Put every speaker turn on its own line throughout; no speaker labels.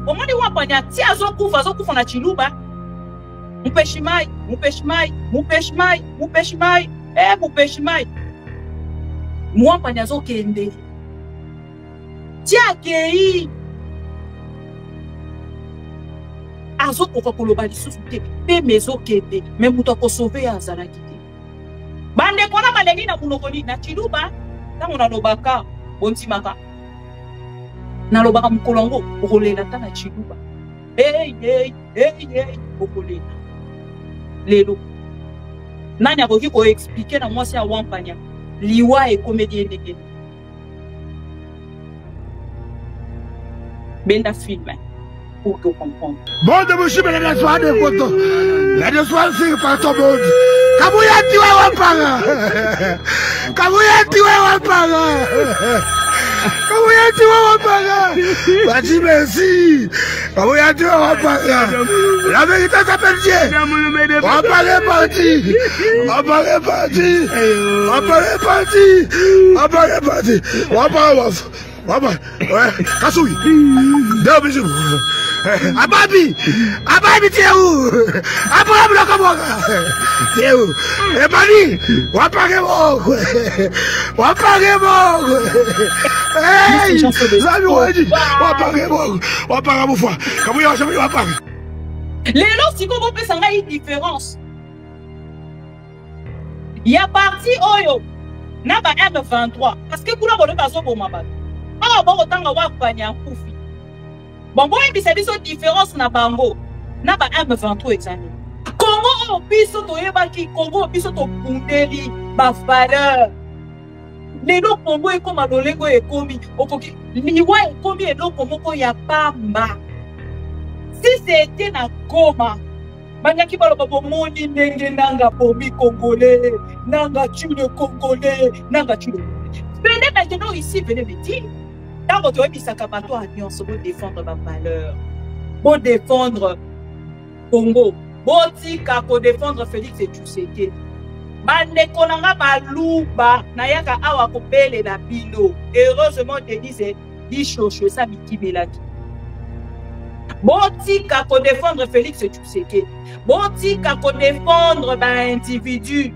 omoni wampanya ti azokufa na chiluba mupeshi mai mwampanya azokende ti akei azokoka koloba lisusu te pe mezokende me mutu akosauve ya azalaki te bandeko na balengi na monoko nini na chiluba ntango nalobaka bontimaka nalobaka mokolo yango okolela ta na chiluba okolela lelo nani akoki koexplike na mwasi ya wampanya liwa ekomedi endenge benda filme pour que comprendre.
Bon de monsieur mais la soirée de photo. La de soirée c'est par ton monde. Kabuya tiwa wapanga. Kabuya tiwa wapanga. Kabuya tiwa wapanga. Vas-y merci. Kabuya tiwa wapanga. La vérité s'appelle Dieu. On parlait parti. On parlait parti. On parlait parti. On parlait parti. On parlait Papa, ouais, Kassoui. Deux bisous. Ababi, tu es où? Abraham le Kamoga. Tu es où? Et Mani, Waparemo. Hey, Zami Wadi, Waparemo. Comment il a jamais Wapar?
Les lots, si vous pouvez s'en une différence. Il y a parti Oyo, n'a pas M23. Parce que vous n'avez pas besoin pour ma balle. Ah, bon, autant que vous avez un coup. Bon, bon, et puis c'est une différence na bango. Na ba M23 examen. Congo au piso to yebaki, Congo au piso to pundeli, ba valeur. Les lots Congo et comme Alolego et Komi, okoki, liwa et Komi et l'eau Congo ya pamba. Si c'était na Goma, banyaki baloba bomoni ndenge nanga pomi congolais, nanga tue congolais, nanga tue. Venez maintenant ici, venez me dire. Dans votre Bisakabato Alliance, pour défendre ma valeur, pour défendre Congo, pour défendre Félix et Tshisekedi. Manekonanga baluba, nayaka awa kopele na bino. Heureusement, Denise dit chocho, ça miki belaki. Botika pour défendre Félix et Tshisekedi. Botika pour défendre un individu.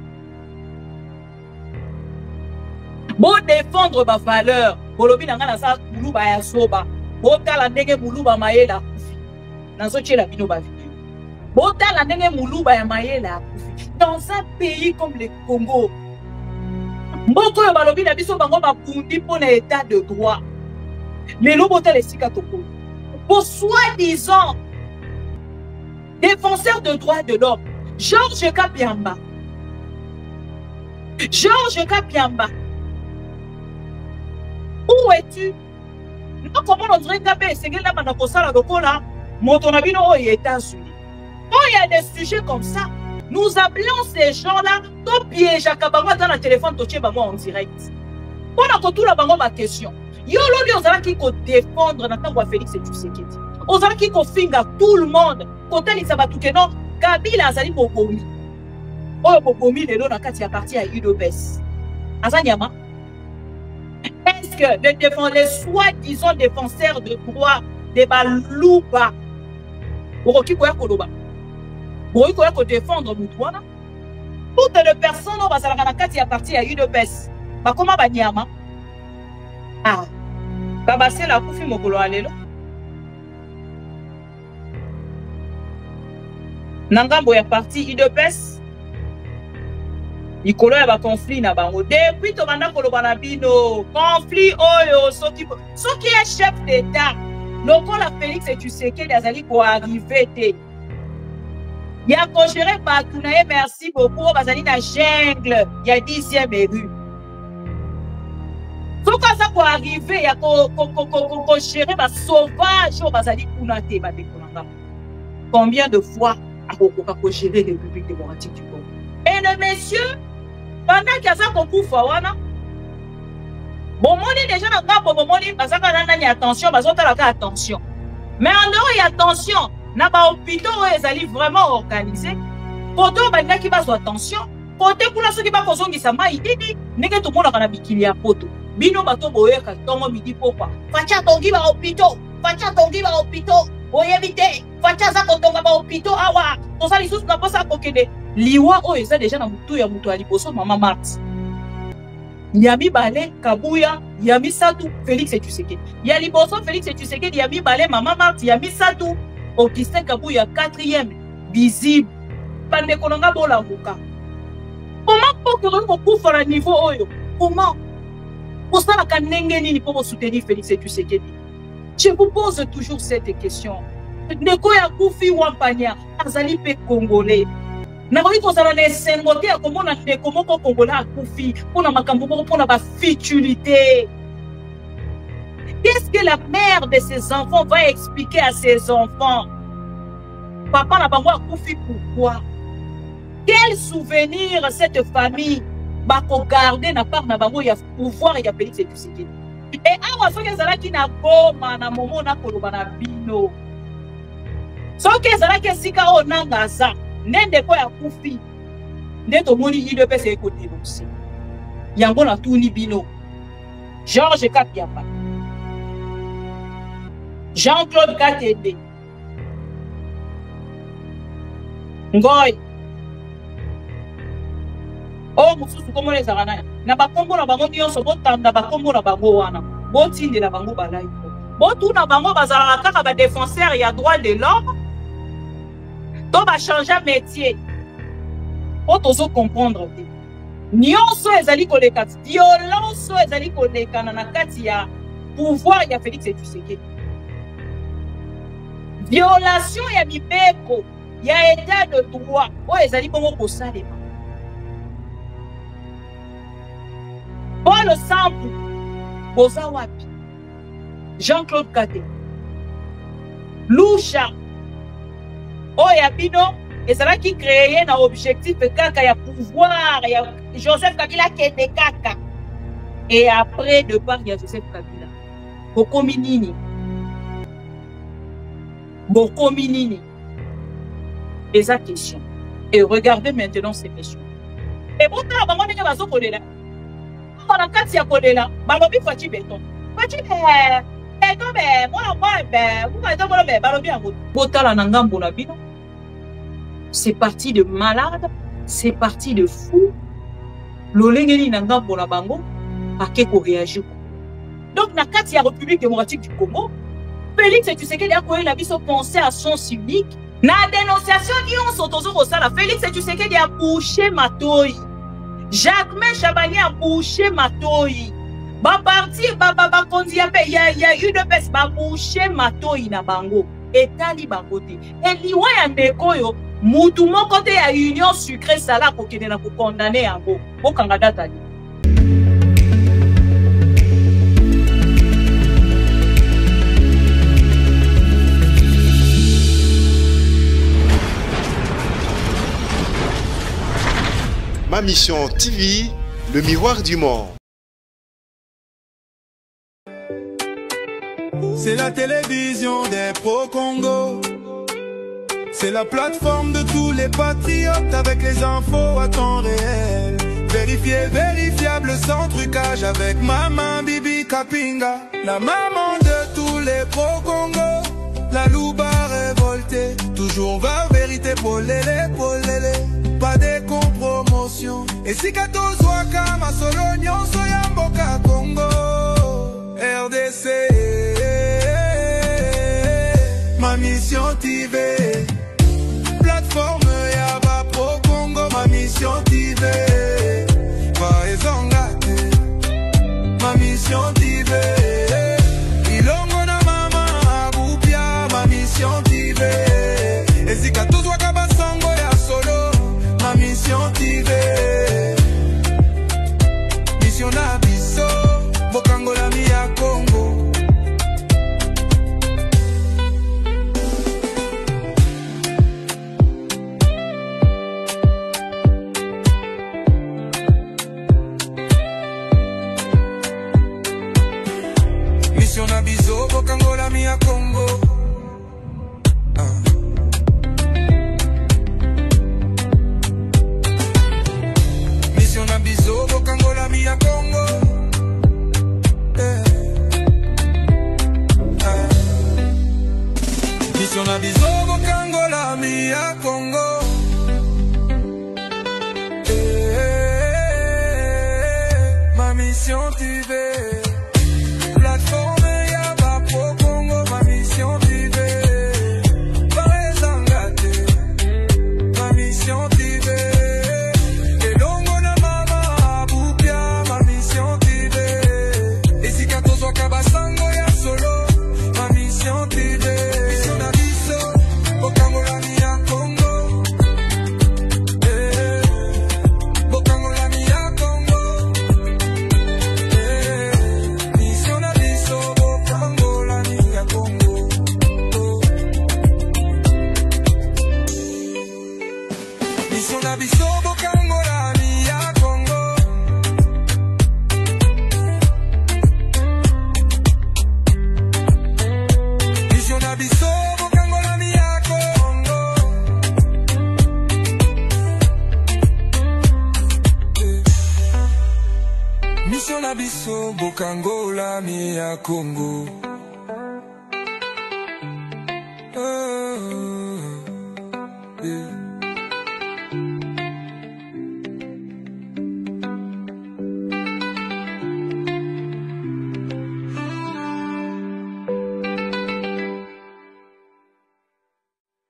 Pour défendre ma valeur. Bolobi nanga na sa muluba ya soba. Botala ndenge muluba mayela kufi. Nazo tchela bino ba vidéo. Botala ndenge muluba ya mayela kufi. Dans un pays comme le Congo. Mboko yo balobi na biso bango bapundi pona état de droit. Lelo botala esika toko. Pour soi-disant défenseur de droits de l'homme, Georges Kapiamba. Georges Kapiamba. Où es-tu? Non, comment on dirait que c'est que là, on a posé la locola, Montonabino aux États-Unis. Quand il y a des sujets comme ça, nous appelons ces gens-là, ton piège à Kabama dans le téléphone, tu es en direct. On a tout la bango ma question. Yo l'on dit aux gens qui vont défendre notre Félix et Tshisekedi. Aux gens qui vont finger tout le monde. Quand ils savent tout que non, Kabila Azali Bobomi. Oh Bobomi, les lots dans quatre parti à UDOPES. Azanyama. Est-ce que les soi-disant défenseurs de droit de Balouba, pour qui quoi Koloba, pour quoi défendre Moutouana, toutes les personnes au Basalanakati à partir à UDPS, comment Banyama? Ah, Babasé la Koufi Mokolo Alelo. Nangambo est parti UDPS. Il y a un conflit na bango. Depuis to banda koloba na bino, conflit oyo soki est chef d'État. Loko la Félix et Tshisekedi azali ko arriver te. Ya ko gérer partout na merci beaucoup bazali na jungle, ya 10e rue. Soka ça ko arriver ya ko gérer ba sauvage o bazali kuna te ba dekolanga. Combien de fois a ko gérer la République démocratique du Congo? Et le monsieur pendant qu'il y a ça qu'on couvre, bon, mon déjà dans le bon mon parce qu'on a attention, parce qu'on a attention. Mais en dehors, il y a attention. N'a pas hôpital, ils allaient vraiment organiser. Pour tout, il y a qui va faire attention. Pour tout, pour ceux qui va consommer ça, il dit, n'est que tout le monde a un bikini à poto. Bino bato boye ka tongo midi pourquoi? Facha tongi ba hôpital, facha tongi ba hôpital. oyebite fachaza kotonga ba hôpitaux awa toza lisusu na posa kokende liwa oyo eza déjà na mutu ya mutu ya liboso mama Marthe ya mibale Kabuya ya misatu Félix Tshisekedi ya liboso Félix Tshisekedi ya mibale mama Marthe ya misatu Augustin Kabuya 4e visible pande konanga bola muka comment pokero ko kufa na niveau oyo comment pour ça la kanenge nini pour soutenir Félix Tshisekedi. Je vous pose toujours cette question. Ndeko ya kufi wampanya azali pe congolais. Na ko kozala na sengote ya komona ndeko moko congolais akufi pona makambo moko pona ba futilité. Qu'est-ce que la mère de ses enfants va expliquer à ses enfants? Papa na bango akufi pourquoi? Quel souvenir cette famille va garder na part na bango ya pouvoir ya Félix Tshisekedi? Et awa soki ezalaki na goma na momo na koloba na bino soki ezalaki esika oyo nanga aza nde ndeko ya kufi nde tomoni UDPS ekodenonse yango na tuni bino Georges Kapiapa Jean-Claude Katende Ngoy oh mususu komona ezaka na bakombo na bango nyonso botanda bakombo na bango wana botindela bango balai botuna bango bazalaka kaka ba défenseur ya droit de l'homme to ba changer métier po tozo comprendre te nyonso ezali koleka violence ezali kolekana na kati ya pouvoir ya Félix Tshisekedi violation ya mibeko ya état de droit oyo ezali bongo kosalema Paul Sambu boza wapi Jean-Claude Kate Lusha oya bino ezalaki créé na objectif kaka ya pouvoir ya Joseph Kabila kende kaka et après de part ya Joseph Kabila bokomi nini eza question et regardez maintenant ces messieurs et bon ta bango ndenge bazokolela na kati ya kolela balobi fachi beton botala na ngambo na bino c'est parti de malade c'est parti de fou lolengeli na ngambo na bango ake ko réagir donc na kati ya République démocratique du Congo Félix Tshisekedi akoyela biso penser à son civique na dénonciation nyonso tozo kosala Félix Tshisekedi a bouché matoi Jacquemain Chabani a bouché matoi. Ba parti ba kondi ya pe ya UDPS ba bouché matoi na bango. Etali bangote. Et liwa ya ndeko yo mutu moko te ya union sucré sala ko kende na ko condamner yango. Okanga data ni.
Ma Mission TV, le miroir du monde.
C'est la télévision des pro-Congo. C'est la plateforme de tous les patriotes avec les infos à temps réel. Vérifié, vérifiable, sans trucage avec Maman Bibi Kapinga. La maman de tous les pro-Congo. La louba révoltée. Toujours va vérité pour lélé, pas de compromotion. Et si kato zwaka masolo nyonso ya mboka Congo RDC Ma Mission TV plateforme ya ba pro Congo Ma Mission TV va ezonga Ma Mission TV ilongo na mama abupia Ma Mission TV et si kato zwaka basango ya solo Ma Mission TV Mission na biso bokangola mi ya Congo Mission na biso bokangola mi ya Congo. Ma mission TV. Plateforme ya ba pro Congo. Ma mission TV. Parezangate. Ma mission TV. Elongo na mama bupia. Ma mission TV. Esika tozo kabasango ya solo. Ma mission TV. Mission na biso bokangola mi ya Congo. Bokangola mi ya Congo. Mission na biso bokangola mi ya Congo. Mission na biso bokangola mi ya Congo. Mission na biso bokangola mi ya Congo. Mission na biso bokangola mi ya Congo.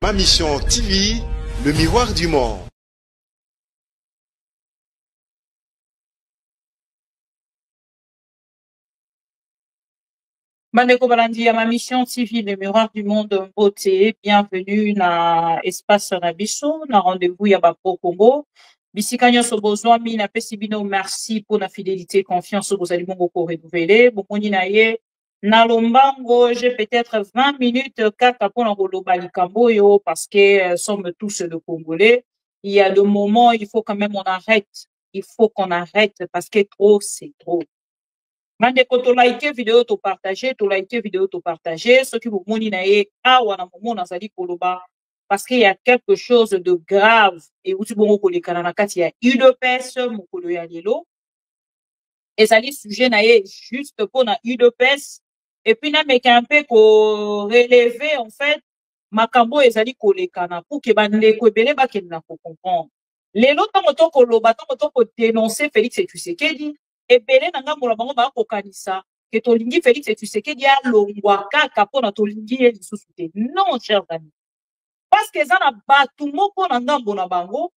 Ma mission TV, le miroir du monde.
Bandeko Balandi ya ma mission TV, le miroir du monde beauté. Bienvenue na espace na biso, na rendez-vous ya ba pro Congo. Bisika nyonso bozwa mi na pesi bino merci pour la fidélité et confiance que vous allez mongo ko renouveler. Bokoni na ye na lombango, j'ai peut-être 20 minutes kaka pour na koloba likambo yo parce que sommes tous de Congolais. Il y a des moments, il faut quand même on arrête. Il faut qu'on arrête parce que trop c'est trop. Bandeko to like vidéo to partager, to like vidéo to partager. Ce qui vous moni na ye awa na momo na zali koloba parce qu'il y a quelque chose de grave et uti bongo kolekana na kati ya UDPS mokolo ya lelo. Et ça dit sujet na ye juste pour na UDPS et puis na meka un peu ko relever en fait makambo ezali kolekana pour que bandeko ebele ba kena ko comprendre. Lelo tango to koloba tango to ko dénoncer Félix Tshisekedi ebele na ngambo na bango ba kokanisa ke tolingi Félix Tshisekedi ya longwa kaka pona tolingi ye lisusu te. Non, chers amis. Parce que ça na batu moko na ngambo na bango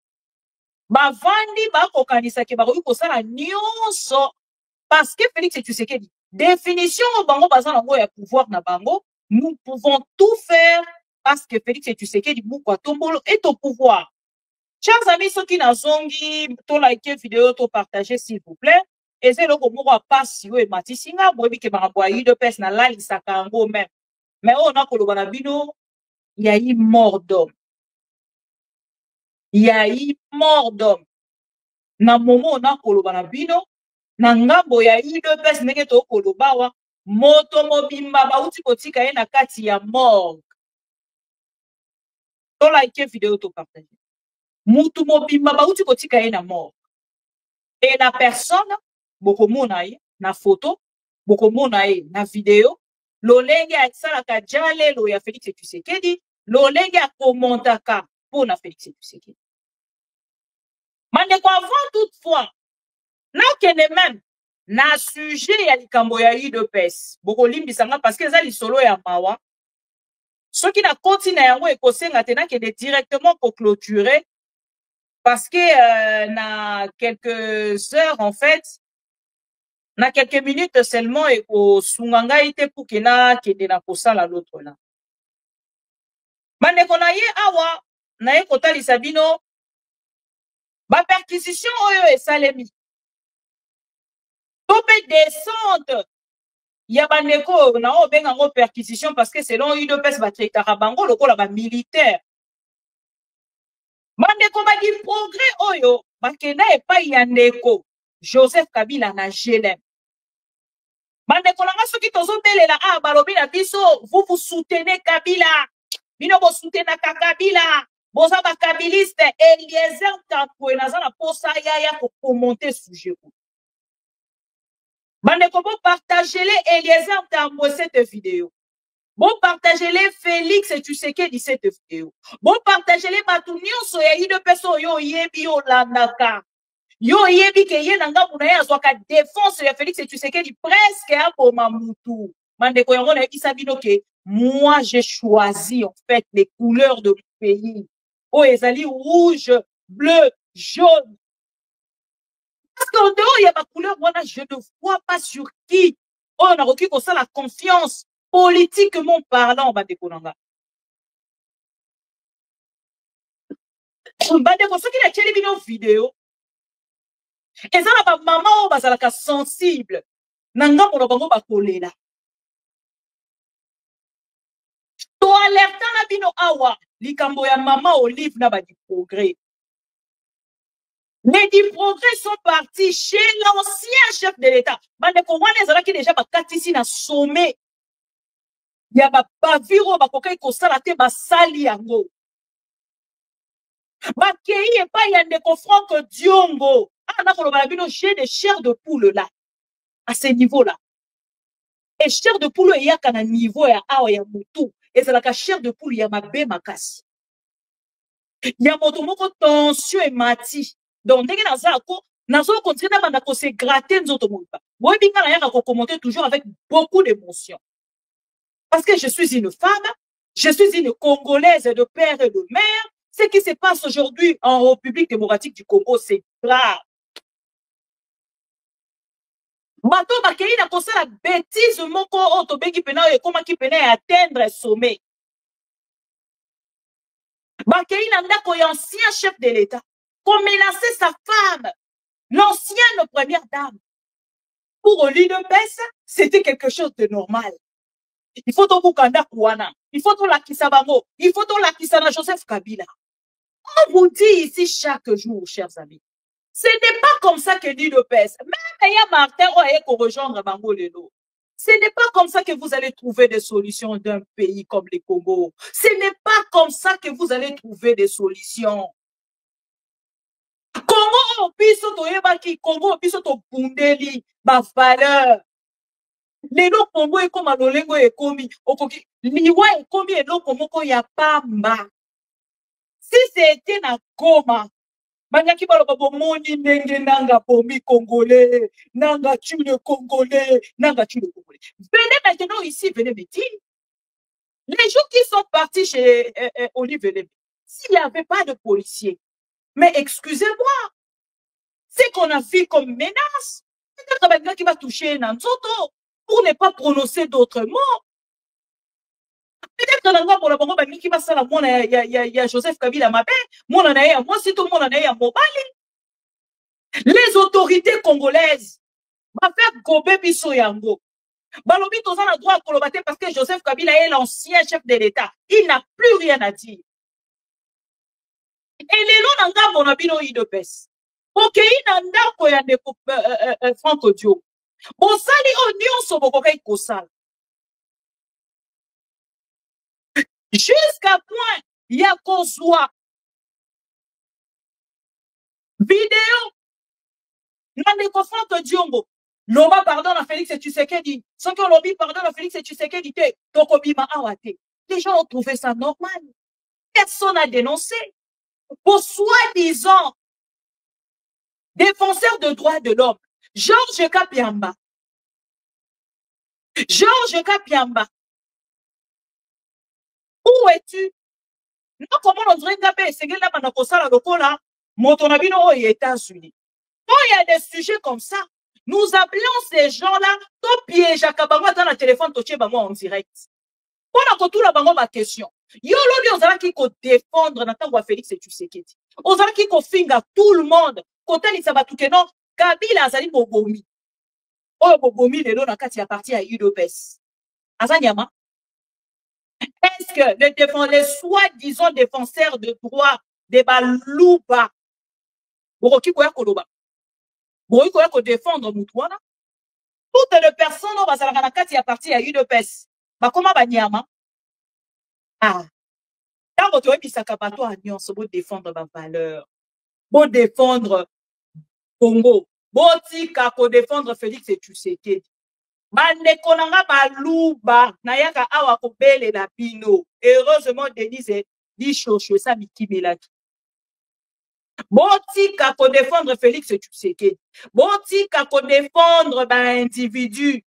bavandi ba kokanisa ke ba ko sala nyonso parce que Félix Tshisekedi définition bango baza na ngo ya pouvoir na bango, nous pouvons tout faire parce que Félix Tshisekedi mukwa tombolo est au pouvoir. Chers amis, ceux qui nazongi to like vidéo to partager s'il vous plaît. Et c'est le mot à passer et matisinga bobi ke ba boyi de pes na la lisaka ngo même. Mais on a ko lobana bino il y a eu mort d'homme. Il y a eu mort d'homme. Na momo on a ko lobana bino na ngambo ya eu de pes ndenge to ko lobawa moto mobimba ba uti kotika ye na kati ya mort. To like vidéo to partager. Mutu mobimba ba uti kotika ye na mort. Et la personne bokomona ye na photo bokomona ye na vidéo lolenge asalaka jale lo ya Félix Tshisekedi lolenge akomontaka pour na Félix Tshisekedi. Mandeko avant toutefois na kene même na sujet ya likambo ya UDPS bokolimbisanga parce que ezali solo ya mawa soki na kontina yango ekosenga te na kene directement ko clôturer parce que na quelques heures en fait na quelques minutes seulement et au sunganga ite pour que na kende na kosala l'autre là. Bandeko na ye awa na ye kotalisa bino ba perquisition oyo esalemi. Tope descente ya bandeko na o benga ngo perquisition parce que selon UDPS ba traitaka bango lokola ba militaire. Bandeko ba di progrès oyo bakenda epai ya ndeko Joseph Kabila na Jelem. Bandeko langa soki tozobelela balobi na biso vous soutenez Kabila. Bino bo soutenez Kabila. Boza ba kabiliste Eliezer Takwe naza na posa ya ko commenter sujet. Bandeko bo partager les Eliezer Takwe cette vidéo. Bon, partagez-les Félix et tu sais que 17 vidéo. Bon, partagez-les Batunio, soyez de personnes, yo, yebi, yo, landaka. Yo, yebi, ke ye, nanga, mounaye, azwaka défense, ya Félix et tu sais que dit presque, à pour mamoutou. Mandeko, yon, on a dit, sabino, que moi, j'ai choisi, en fait, les couleurs de mon pays. Oh, ezali rouge, bleu, jaune. Parce qu'en dehors, il y a ma couleur, moi, je ne vois pas sur qui. Oh, on a requis comme ça la confiance. Politiquement parlant, Bandeko Nanga. Bandeko, ceux qui ont une vidéo, et ça, la maman, bazalaka sensible. Nanga, mon bango, bakolela. To alerta na bino awa, likambo ya maman Olive na ba di progrès. Les 10 progrès sont partis chez l'ancien chef de l'État. Bandeko, wana ezala ki déjà bakatisi na sommet. Ya ba baviro bakokai kosala te basali yango. Bakei et pas yande Franck Diongo. Ah, na koloba bino j'ai des chairs de poule là. À ce niveau-là. Et chair de poule ya kana niveau ya awa ya mutu. Et c'est la chair de poule ya mabe makasi. Ya moto moko tension et mati. Donc ndenge naza ko nazo continuer na banda ko se gratter nzoto mopa. Boy binga na ya ko commenter toujours avec beaucoup d'émotion. Parce que je suis une femme, je suis une Congolaise de père et de mère. Ce qui se passe aujourd'hui en République démocratique du Congo, c'est grave. Bato bakei na kosa la bêtise moko oto bengi pena e koma ki pena atteindre sommet. Bakei na ndako ya ancien chef de l'État, qu'on menaçait sa femme, l'ancienne première dame. Pour Oli de Pes, c'était quelque chose de normal. Il faut tout Bukanda Kouana, il faut tout la Kisabango, il faut tout la Kisana Joseph Kabila. On vous dit ici chaque jour, chers amis, ce n'est pas comme ça que dit le PES. Même il y a Martin pour rejoindre Bango Lelo. Ce n'est pas comme ça que vous allez trouver des solutions d'un pays comme le Congo. Ce n'est pas comme ça que vous allez trouver des solutions. Congo, piso to yebaki, Congo, piso to bundeli, ba valeur. Lelo Congo est comme alolengo et komi, okoki, liwa et komi et lo komoko ya pamba. Si c'était na Goma, Manyaki baloba bomoni ndenge nanga pomi congolais, nanga tue le congolais, nanga tue le congolais. Venez maintenant ici, venez me dire. Les gens qui sont partis chez Olive Lebe, s'il n'y avait pas de policiers, mais excusez-moi, c'est qu'on a vu comme menace. Peut-être maintenant qui va toucher Nanzoto pour ne pas prononcer d'autres mots. Peut-être que pour la bonne banque qui va ça la mon ya Joseph Kabila Mabé, mon anaïa, moi c'est tout mon anaïa Mobali. Les autorités congolaises va faire gober biso yango. Balobi tozana a droit à kolobater parce que Joseph Kabila est l'ancien chef de l'État. Il n'a plus rien à dire. Et les lots n'anga mon abino idopes. Ok, il n'anga ko ya ne Franck Dio. Bon sali onion so bokokai kosal. Jusqu'à point, il y a qu'on soit vidéo. N'en confond que Diongo. L'Oba pardonne à Félix et Tshisekedi. Sans que l'Obi pardonne à Félix et Tshisekedi. Les gens ont trouvé ça normal. Personne n'a dénoncé. Pour soi-disant défenseur de droits de l'homme, Georges Kapiamba. Georges Kapiamba. Où es-tu? Non, comment on dirait que c'est que là, on a posé la locola, Motonabino aux États-Unis. Quand il y a des sujets comme ça, nous appelons ces gens-là, ton piège à Kabango dans le téléphone, tu bango en direct. On a tout la bango ma question. Yo, l'on a qui ko défendre Nathan Félix et Tshisekedi. On a qui ko finga tout le monde. Quand il s'abat tout que non, Kabila Azali Bobomi. Oh, Bobomi, le long, quand il a parti à UDPS. Azanyama. Est-ce que les soi-disant défenseurs de droits de Balouba, Boroki Koya Koloba, Boroki Koya Ko défendre Moutouana, toutes les personnes au Basalanakati à partir à UDPS, comment Banyama? Ah, quand vous avez mis sa capato à Nyon, c'est pour défendre ma valeur, pour défendre Congo, pour défendre Félix et Tshisekedi. Bande konanga baluba na yaka awa kobele na bino. Heureusement Denise dit chocho ça mikibelaki. Botika ko défendre Félix Tshisekedi. Botika ko défendre ba individu.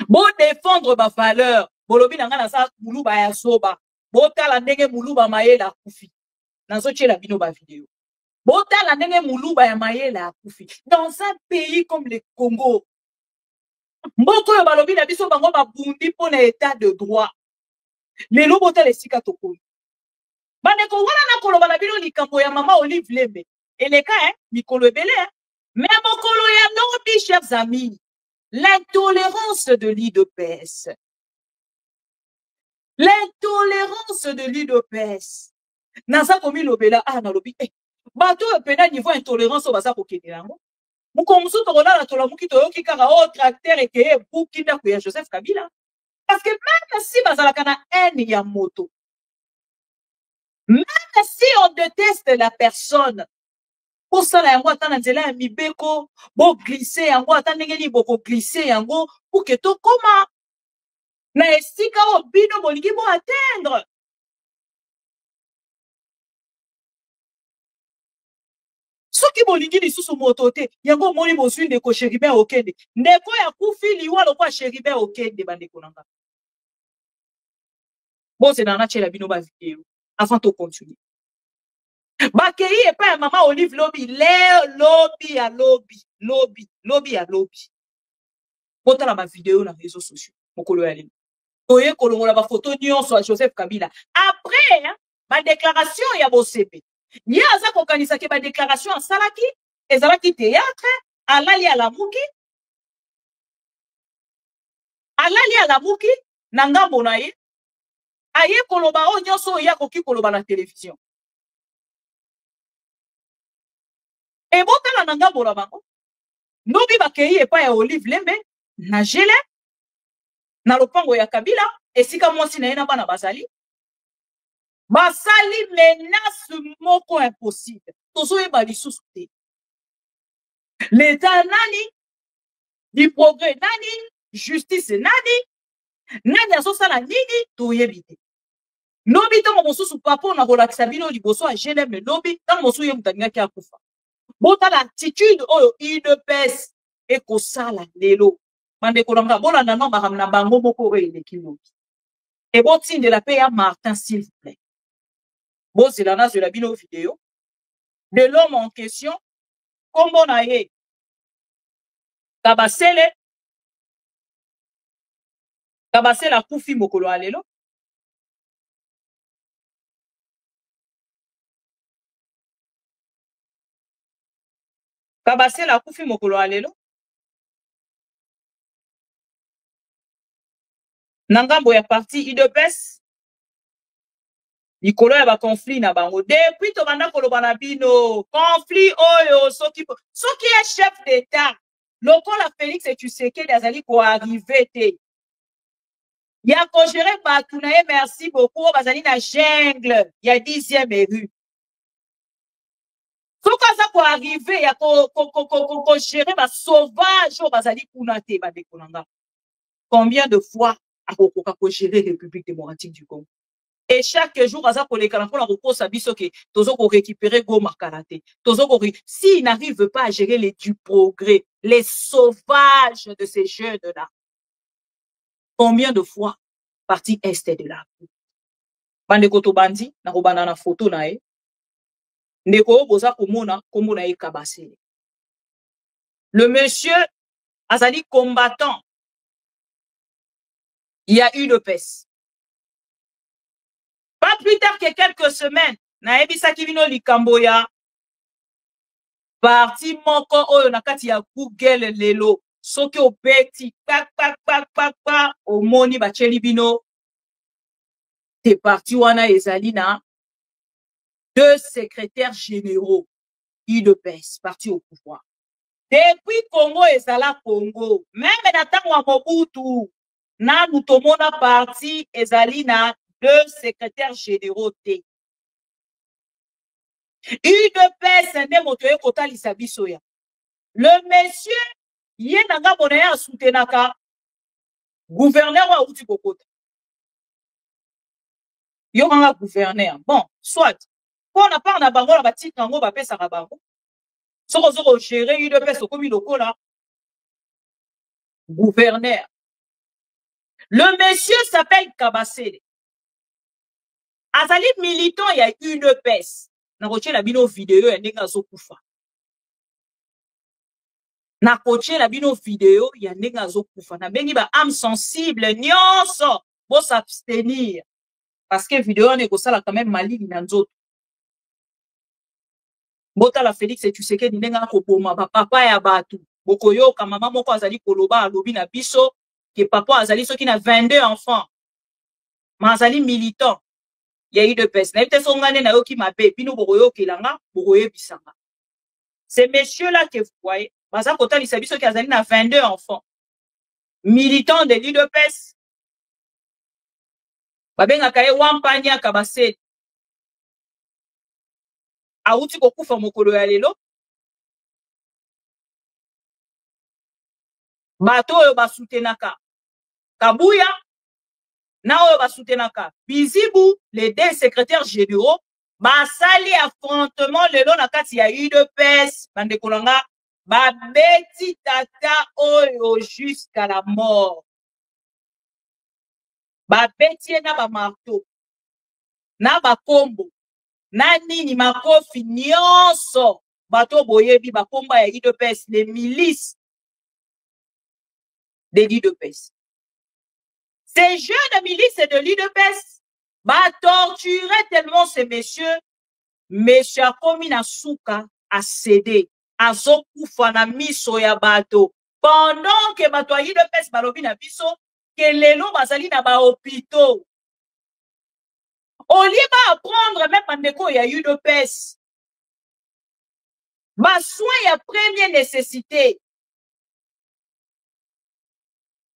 Bo défendre ba valeur. Bolobi nanga na sa muluba ya soba. Botala ndenge muluba mayela kufi. Nazo tchela bino ba vidéo. Botala ndenge muluba ya mayela kufi. Dans un pays comme le Congo. Mboko yo balobi na biso bango babundi po na état de droit. Lelo botala esika tokoni. Bandeko wana na koloba na bino likambo ya mama Olive Lembe. Eleka mikolo ebele mais mokolo ya lobi chers amis. L'intolérance de l'IDPS. L'intolérance de l'IDPS. Naza komi lobela na lobi bato pena niveau intolérance o baza kokende yango. Mukomusu tokola na tola muki toyoki kaka o tracteur ekeye buki ndako ya Joseph Kabila. Parce que même si bazalaka na haine ya moto, même si on déteste la personne, pour ça yango ata na nzela ya mibeko bo glisser yango ata ndenge ni boko glisser yango pour que to koma na esika o bino bolingi bo atteindre. Soki bolingi lisusu moto te yango moni bozwi ndeko Chéribin Okende ndeko ya kufi liwa lokwa Chéribin Okende bandeko nanga bose na chela bino ba vidéo avant to continuer bakei epa ya mama Olive Lobi le lobi ya lobi botala ba vidéo na réseaux sociaux mokolo ya lelo toye kolongola ba photo nyonso ya Joseph Kabila après ba déclaration ya bosepe. Ye aza kokanisa ke ba déclaration en salaki, ezalaki théâtre, alali à la muki, na ngambo na ye, aye koloba o nyonso ya koki koloba na télévision. E botala na ngambo na bango, nobi bakei epa ya Olive Lembe, na gele, na lopango ya Kabila, esika mwasi na ye na bana bazali, basali menace moko impossible. Tozo yeba lisusu te. L'état nani, du progrès nani, justice nani azosala nini toyebi te. Nobi tango mosusu papo na kolakisa bino liboso a GLM nobi tango mosusu ye mutangaki akufa. Botala attitude oyo IDPS ekosala lelo. Bandeko nanga bolanda no makamna bango moko oyo eleki nobi. Et botindela pe ya Martin s'il vous plaît. Bozela de la bino vidéo de l'homme en question kombo na ye Kabasele kufi mokolo alelo Kabasele kufi mokolo alelo na ngambo ya parti IDPS likolo ya ba conflit na bango depuis to banda koloba na bino conflit oyo soki est chef d'état lokola Félix Tshisekedi azali ko arriver te ya ko gérer batu na ye merci beaucoup bazali na jungle ya 10e rue soki aza ko arriver ya ko gérer ba sauvage oyo bazali kuna te bandeko nanga combien de fois akokoka ko gérer République démocratique du Congo. Et chaque jour, aza kolekana pour la repose biso ke tozo ko récupérer Goma Karaté. S'il n'arrive pas à gérer les du progrès, les sauvages de ces jeunes-là, combien de fois parti est de là? Bandeko to bandi, na robana na photo na e. Ndeko boza komona kombo na e Kabasele. Le monsieur azali combattant. Il y a eu le PES. Pas plus tard que quelques semaines, na ebisaki bino likambo ya parti moko oyo na kati ya Google lelo soki obeti pa omoni bacheli bino te parti wana ezali na 2 secrétaires généraux IDPS parti au pouvoir. Depuis Congo ezala Congo, même na tango ya Mobutu na mutomona parti ezali na 2 secrétaires généraux T. UDPS nde moto ye kotalisa biso ya. Le monsieur Yé nanga boné a soutenaka gouverneur wa outi kokota. Yo nga gouverneur. Bon, soit. Quand on a parlé de bango, la bâtisse nango va payer sa bango. Si on gérer une de paix, comme il là. Gouverneur. Le monsieur s'appelle Kabasele. Azali militant, il y a une peste. Na koche la bino vidéo ya ndenge azokufa. Na koche la bino vidéo ya ndenge azokufa. Na bengi ba âme sensible nyonso bo s'abstenir parce que vidéo ne ko sala quand même maligne na nzoto. Bota la Félix et tu sais que ndenge ko boma ba papa ya batu. Bokoyo ka mama moko azali koloba alobi na biso que papa azali soki na 22 enfants. Ma azali militant. Il y a eu de peste. Ces messieurs-là que vous voyez, Baza Kota Lissabiso qui a 22 enfants, militants de l'île de peste. Babenga kaye wampanya kabase. Aouti kokufa mokolo ya lelo. Bato oyo basutenaka. Kabuya. Nao basutenaka. Bizibu, les deux secrétaires généraux, basali affrontement le long na kati ya eu de peste, bande kolanga, babeti tata oyo jusqu'à la mort. Babeti na ba marteau, na ba kombo, na nini makofi nyonso, bato boyebi ba komba ya eu de peste, les milices de l'île de peste. Ces jeunes milices de l'île de peste torturaient tellement ces messieurs. Monsieur Akomina Souka a cédé. A zokufa na miso ya bato. Pendant que bato l'île de peste balobi na biso, que les lots basali na ba hôpitaux. Au lieu d'apprendre même pandeko ya eu de peste. Ba soin ya première nécessité.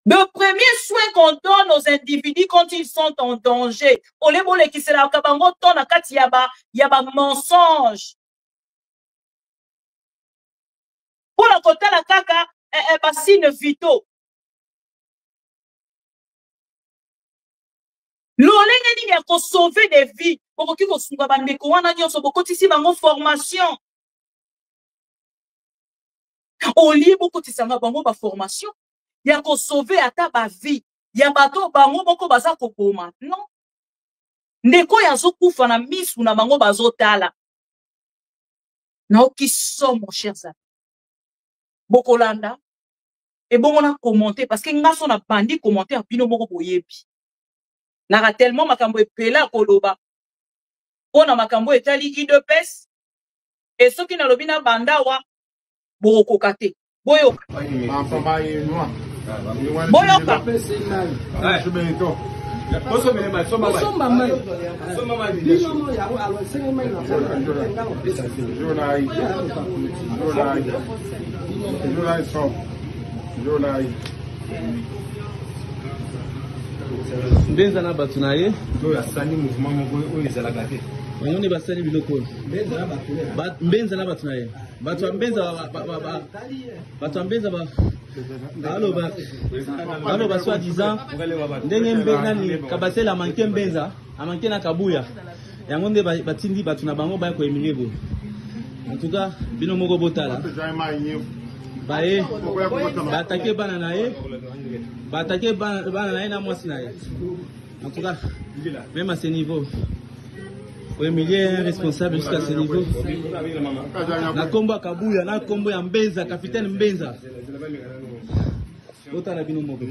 Le premier soin qu'on donne aux individus quand ils sont en danger. Au lieu qui se la kabango ton na kati yaba mensonge. Pour la côté la kaka signe vitaux. L'olenge ni ya ko sauver des vies. Pour ki ko sunga bandeko wana nyonso bokotisi bango formation. Au lieu bokotisa bango ba formation. Il y a qu'on sauver à ta vie. Il y a bateau bango boko baza kokoma. Non. Ndeko ya zo kufa na misu na bango bazo tala. Na qui sont mon cher ça. Bokolanda. Et bon on a commenté parce que nga son a bandi commenter bino moko boyebi. Na tellement makambo epela koloba. Pona makambo etali de pes. Et ceux qui na lobina banda wa bokokate. Boyo. Boyoka.
Benza na batunaye do ya sani mouvement moko oyo ezalaka te. Oni basali biloko. Benza na batunaye. Batu mbenza batu mbenza ba Allo ba soi-disant ndenge mbenza ni kabasela manke mbenza amanke na kabuya. Yango nde batindi batu na bango ba ko emilebo. En tout cas, bino moko botala. Bae batake bana nae. Batake bana nae na mwasi nae. En tout cas, même à ce niveau, oui, mais il est responsable jusqu'à ce niveau. Na kombo kabuya, na kombo ya mbenza, capitaine mbenza. Otala bino moko.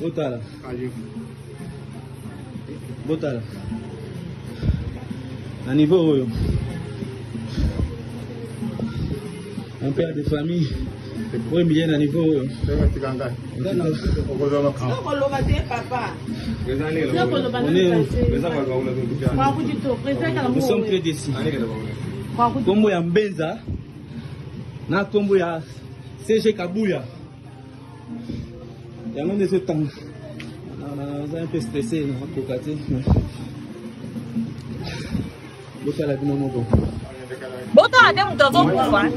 Otala. Otala. À niveau oyo. Un père de famille. Oui, mais il y a un niveau. Nous sommes très décis. Kombo ya mbenza na kombo ya CG Kabuya. Il y a un de ce temps. On est un peu stressé. On va la
Bota ade mutazo kufa.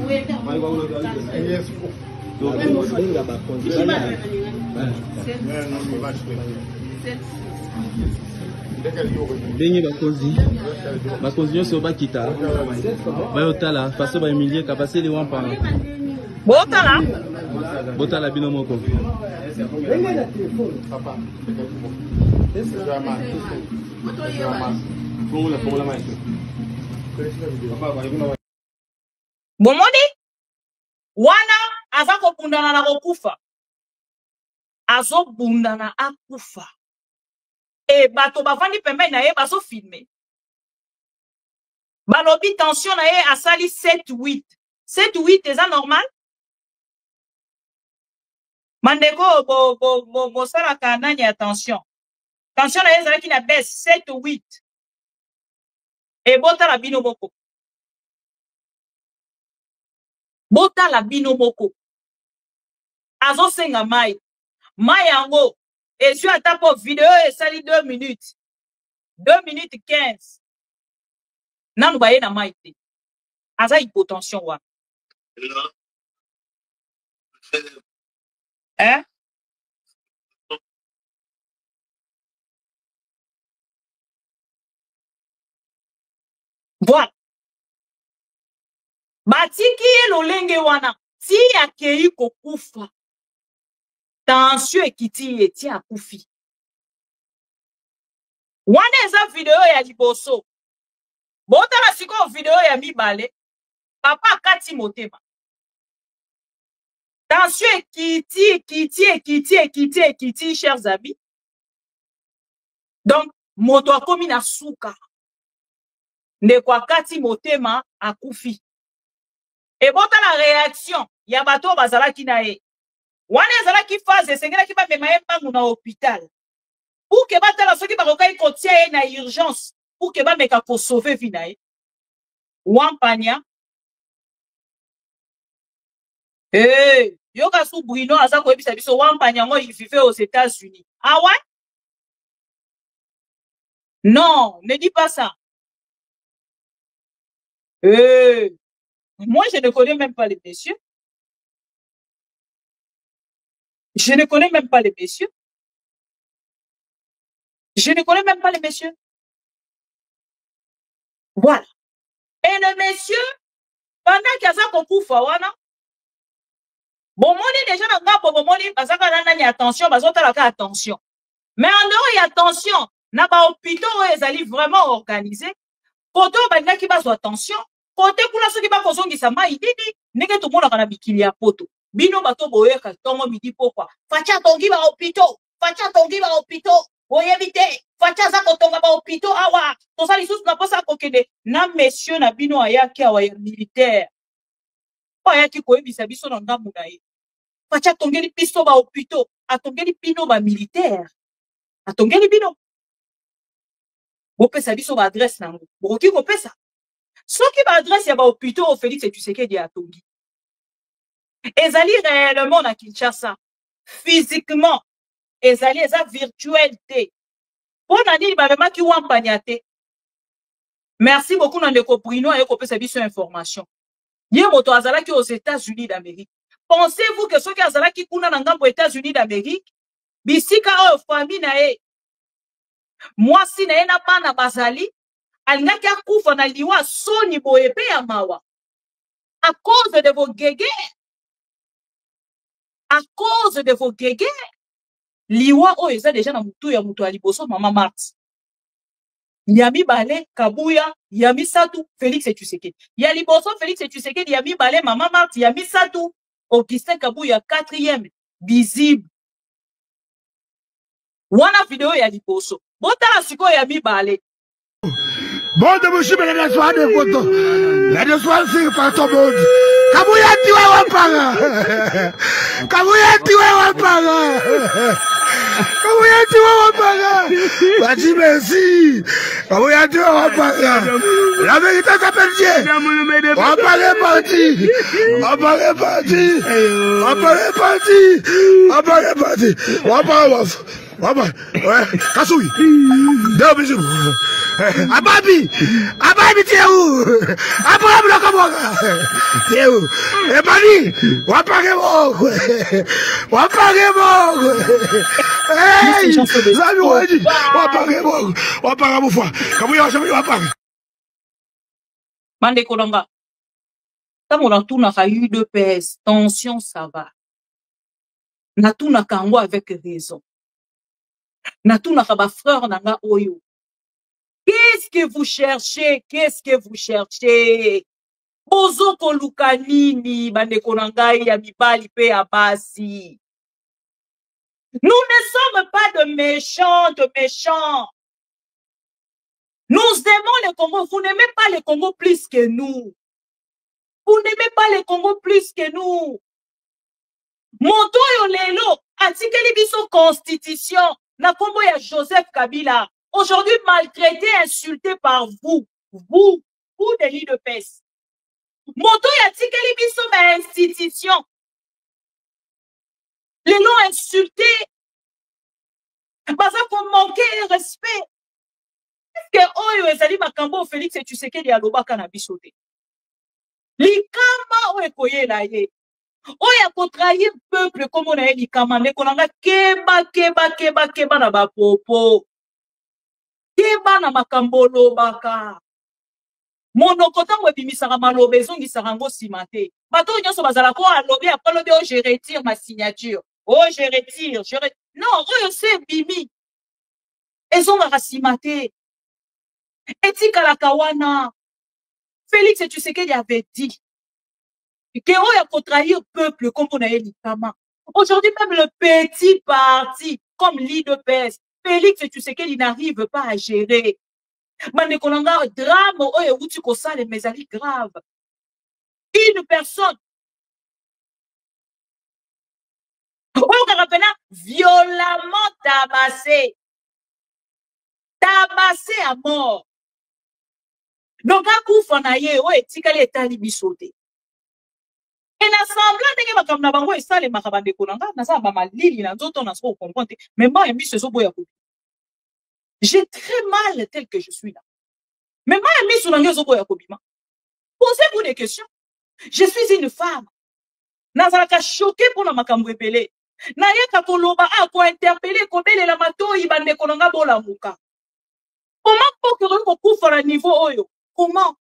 Benye bakonzi nyonso bakita bayotala faso baemilie kapaseli wampa botala bino moko
bomoni wana aza kobundana na kokufa azobundana akufa e bato bavandi pembeni na ye bazofilme balobi tension na ye asali 7-8 7-8 eza normal mandeko bosalaka nani ya tension na ye ezalaki na base 7-8 e botala bino moko botala bino moko azosenga mai yango ezwi ata po video esali 2 minutes 2 minutes 15 nanu baye na mai te aza hypotension wana voilà batiki ye lolenge wana ti akei kokufa tension ekiti ye ti akufi wana eza video ya liboso botala sikoyo video ya mibale papa akati motema tension ekiti chers amis donc moto akomi na suka ndeko akati motema akufi ebotala réaction ya bato bazalaki na ye wana ezalaki phase esengelaki bamema ye mbangu na hôpital pour ke batala soki bakokai kotia ye na urgence pour ke bameka kosauve vi na ye wampania yoka su Bruno aza koyebisa biso wampania yango il vivait aux États-Unis. Ah ouais? Non, ne dis pas ça. Moi, je ne connais même pas les messieurs. Je ne connais même pas les messieurs. Je ne connais même pas les messieurs. Voilà. Et le monsieur, pendant qu'il y a ça qu'on couvre, voilà. Bon, moi, déjà, bon, moi, attention, attention. Mais en dehors, il y a attention. N'a pas hôpital, ils allaient vraiment organiser. Côté, il qui va attention. Côté, pour la ceux qui va causer qui s'ama, il dit, n'est que tout le monde a un bikini à poto. Bino bato boye, quand on me dit pourquoi. Facha tongi va hôpital. Facha tongi va hôpital. Oye vite. Facha za kotonga va hôpital. Awa. Tout ça, les sous n'a pas ça kokede. Na monsieur na bino ayaki awa militaire. Oya ki koye bisabiso na ndamu na ye. Facha tongeli pisto va hôpital. Atongeli pino va militaire. Atongeli bino. Bopesa biso ba adresse nango. Bokoki kopesa. Soki ba adresse ya ba hôpital au Félix Tshisekedi atongi. Ezali réellement na Kinshasa. Physiquement. Ezali eza virtualité. Pour nani ba mema ki wampanyate. Merci beaucoup na ndeko Bruno ayo kopesa biso information. Ye moto azalaki aux États-Unis d'Amérique. Pensez-vous que soki azalaki kuna na ngambo États-Unis d'Amérique bisika o famille na e moi si na ena bana bazali alingaki akufa na liwa soni boye pe ya mawa à cause de vos guéguerres. À cause de vos guéguerres. Liwa o eza déjà na mutu ya mutu aliboso mama Marthe. Yami Balé, Kabuya, Yami Satou, Félix Tshisekedi. Yali Boso, Félix Tshisekedi, Yami Balé, Maman Marthe, Yami Satou, Augustin Kabuya, 4e, visible. Wana vidéo Yali Boso. Bota la siko Yami Balé.
Bon de monsieur, mais la soirée de photo. La soirée, c'est pas ton monde. Kabuya, tu vas wapanga. Kabuya, tu vas wapanga. Kabuya, tu vas wapanga. Vas-y, merci. Kabuya, tu vas wapanga. La vérité s'appelle Dieu. Wapanga est parti. Wapanga est parti. Wapanga est parti. Wapanga est parti. Wapanga, ouais. Kassoui. Deux bisous. Ababi, t'es où? Abraham le Kamoga, t'es où? Et Mani, Wapagemo, hey, Zami Wadi, Wapagemo, Kamuya, Wapagemo.
Mande Kolanga. Tant on a tout n'a eu de paix, tension, ça va. Na tout n'a kango avec raison. Na tout n'a pas frère nanga oyo. Qu'est-ce que vous cherchez? Qu'est-ce que vous cherchez? Bozo kolukanini, bande konanga ya mibali pe abasi. Nous ne sommes pas de méchants. Nous aimons le Congo. Vous n'aimez pas le Congo plus que nous. Vous n'aimez pas le Congo plus que nous. Moto yo lelo, atikeli biso constitution, na kombo ya Joseph Kabila. Aujourd'hui maltraité, insulté par vous de l'île de Pes. Moto ya atikeli biso ma institution. Lelo insulté. Baza ko manquer respect. Que oyo ezali makambo Félix et Tshisekedi alobaka na biso te. Likama oyo ekoyela ye. Oyo akotrahir peuple comme on a ye likama ndeko nanga keba na bapopo. Keba na makambo lobaka. Monoko tango ebimisaka maloba ezongisaka yango nsima te. Bato nyonso bazala ko alobi apalobi oyo je retire ma signature. Oh je retire. Non, oyo se bimi. Ezongaka nsima te. Etika la kawana. Félix et Tshisekedi avait dit que on a contraire peuple comme on a likama. Aujourd'hui même le petit parti comme l'IDPS, Félix et Tshisekedi n'arrive pas à gérer. Mande konanga drame oyo uti ko sale mais ali grave. Une personne oyo karapena violemment tabassé à mort. Donc, à koufa na ye, o etikali etali bisote. Et na semblant ndenge makambo na bango esale makabande konanga, na sa ba malili na nzoto na so comprendre. Mais moi emi ce so boya ko. J'ai très mal tel que je suis là. Mais moi emi so na ngezo boya ko bima. Posez-vous des questions. Je suis une femme. Nazalaka choqué pour na makambo ebele. Na yeka koloba a ko interpeller ko belela matoi bande konanga bola muka. Comment pour que on koufa na niveau oyo? Comment?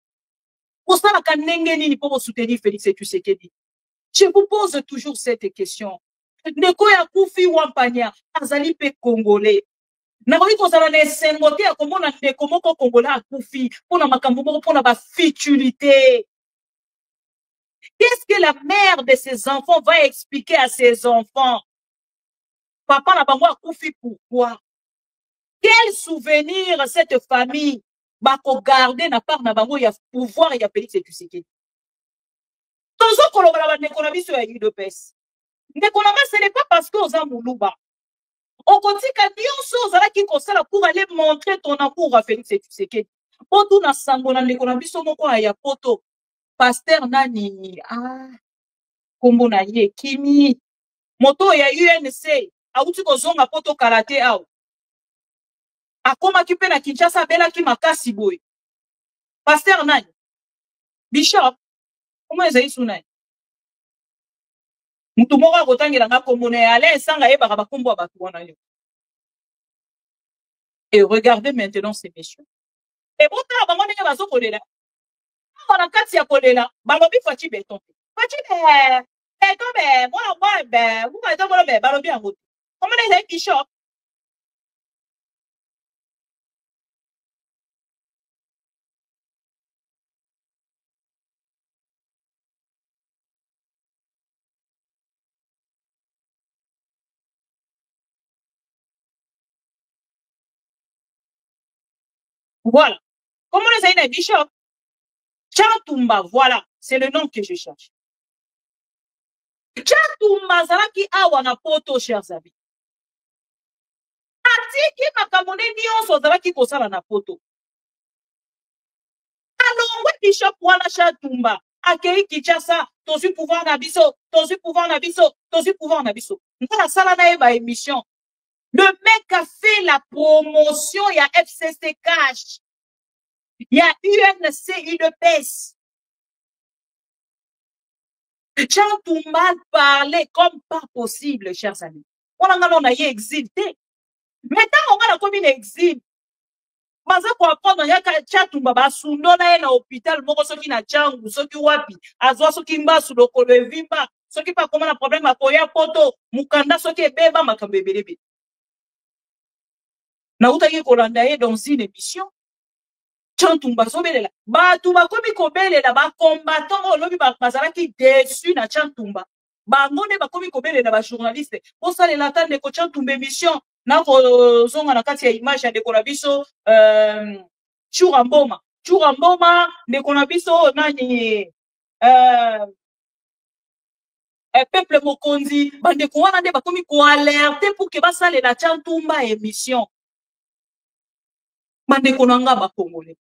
Pour ça, la kanengeni pour soutenir Félix et Tshisekedi. Je vous pose toujours cette question. Ndeko ya kufi wampanya, azali pe congolais. Na koki kozala na esengote ya komona ndeko moko congolais akufi, pona makambo moko pona ba futilité. Qu'est-ce que la mère de ses enfants va expliquer à ses enfants? Papa na bango akufi pourquoi? Quel souvenir cette famille va garder na part na bango ya pouvoir ya Félix et Tshisekedi. Tozo kolobala ba ndeko na biso ya UDPS. Ndeko na ce n'est pas parce que oza muluba. Okotika nyonso ozalaki kosala pour aller montrer ton amour à Félix et Tshisekedi. Poto na sango na ndeko na biso moko ya poto. Pasteur nani kombo na ye Kimi. Moto ya UNC auti kozonga poto karate ao. Akoma kipe na Kinshasa bela ki makasi boy. Pasteur nani? Bishop. Comment ezali sunai? Mutu moko akotangela nga kombo na ale esanga ye baka bakombo abatu wana yo. Et regardez maintenant ces messieurs. Et bota bango ndenge bazo kolela. Ona kati ya kolela, balobi fachi beton. Fachi beton be, moi be, vous m'avez dit be, balobi yango. Comment ezali Bishop? Voilà. Comment les a Bishop? Tchatumba, voilà. C'est le nom que je cherche. Tchatumba, zalaki awa na poto, chers amis. Atiki makamone nyonso zalaki kosala na poto. Alongwe Bishop wana Tchatumba. Akei Kinshasa, tozu pouvoir na biso, tozu pouvoir na biso, tozu pouvoir na biso. Nkala sala na eba émission. Le mec a fait la promotion, il y a FCC Cash. Il y a UNC, UDPS. Chantumba parlait comme pas possible, chers amis. On a eu exilé. Maintenant, on a comme une exil. Maza kwa apprendre yaka Chantumba basundo na ye na hôpital moko soki na changu soki wapi azwa soki mbasu lokolo evimba soki pa koma na problème akoya poto mukanda soki ebeba makambo ebelebe. Na utaki kolanda ye dans une émission. Chantumba sobelela batu bakomi kobelela ba combattant olobi bazalaki déçu na Chantumba bango ne bakomi kobelela ba journaliste po salela tande ko Chantumba émission na ko zonga na kati ya image ya ndeko na biso Churamboma ndeko na biso nani peuple mokonzi bandeko wana nde bakomi ko alerter pour que basalela Chantumba émission bandeko nanga ba congolais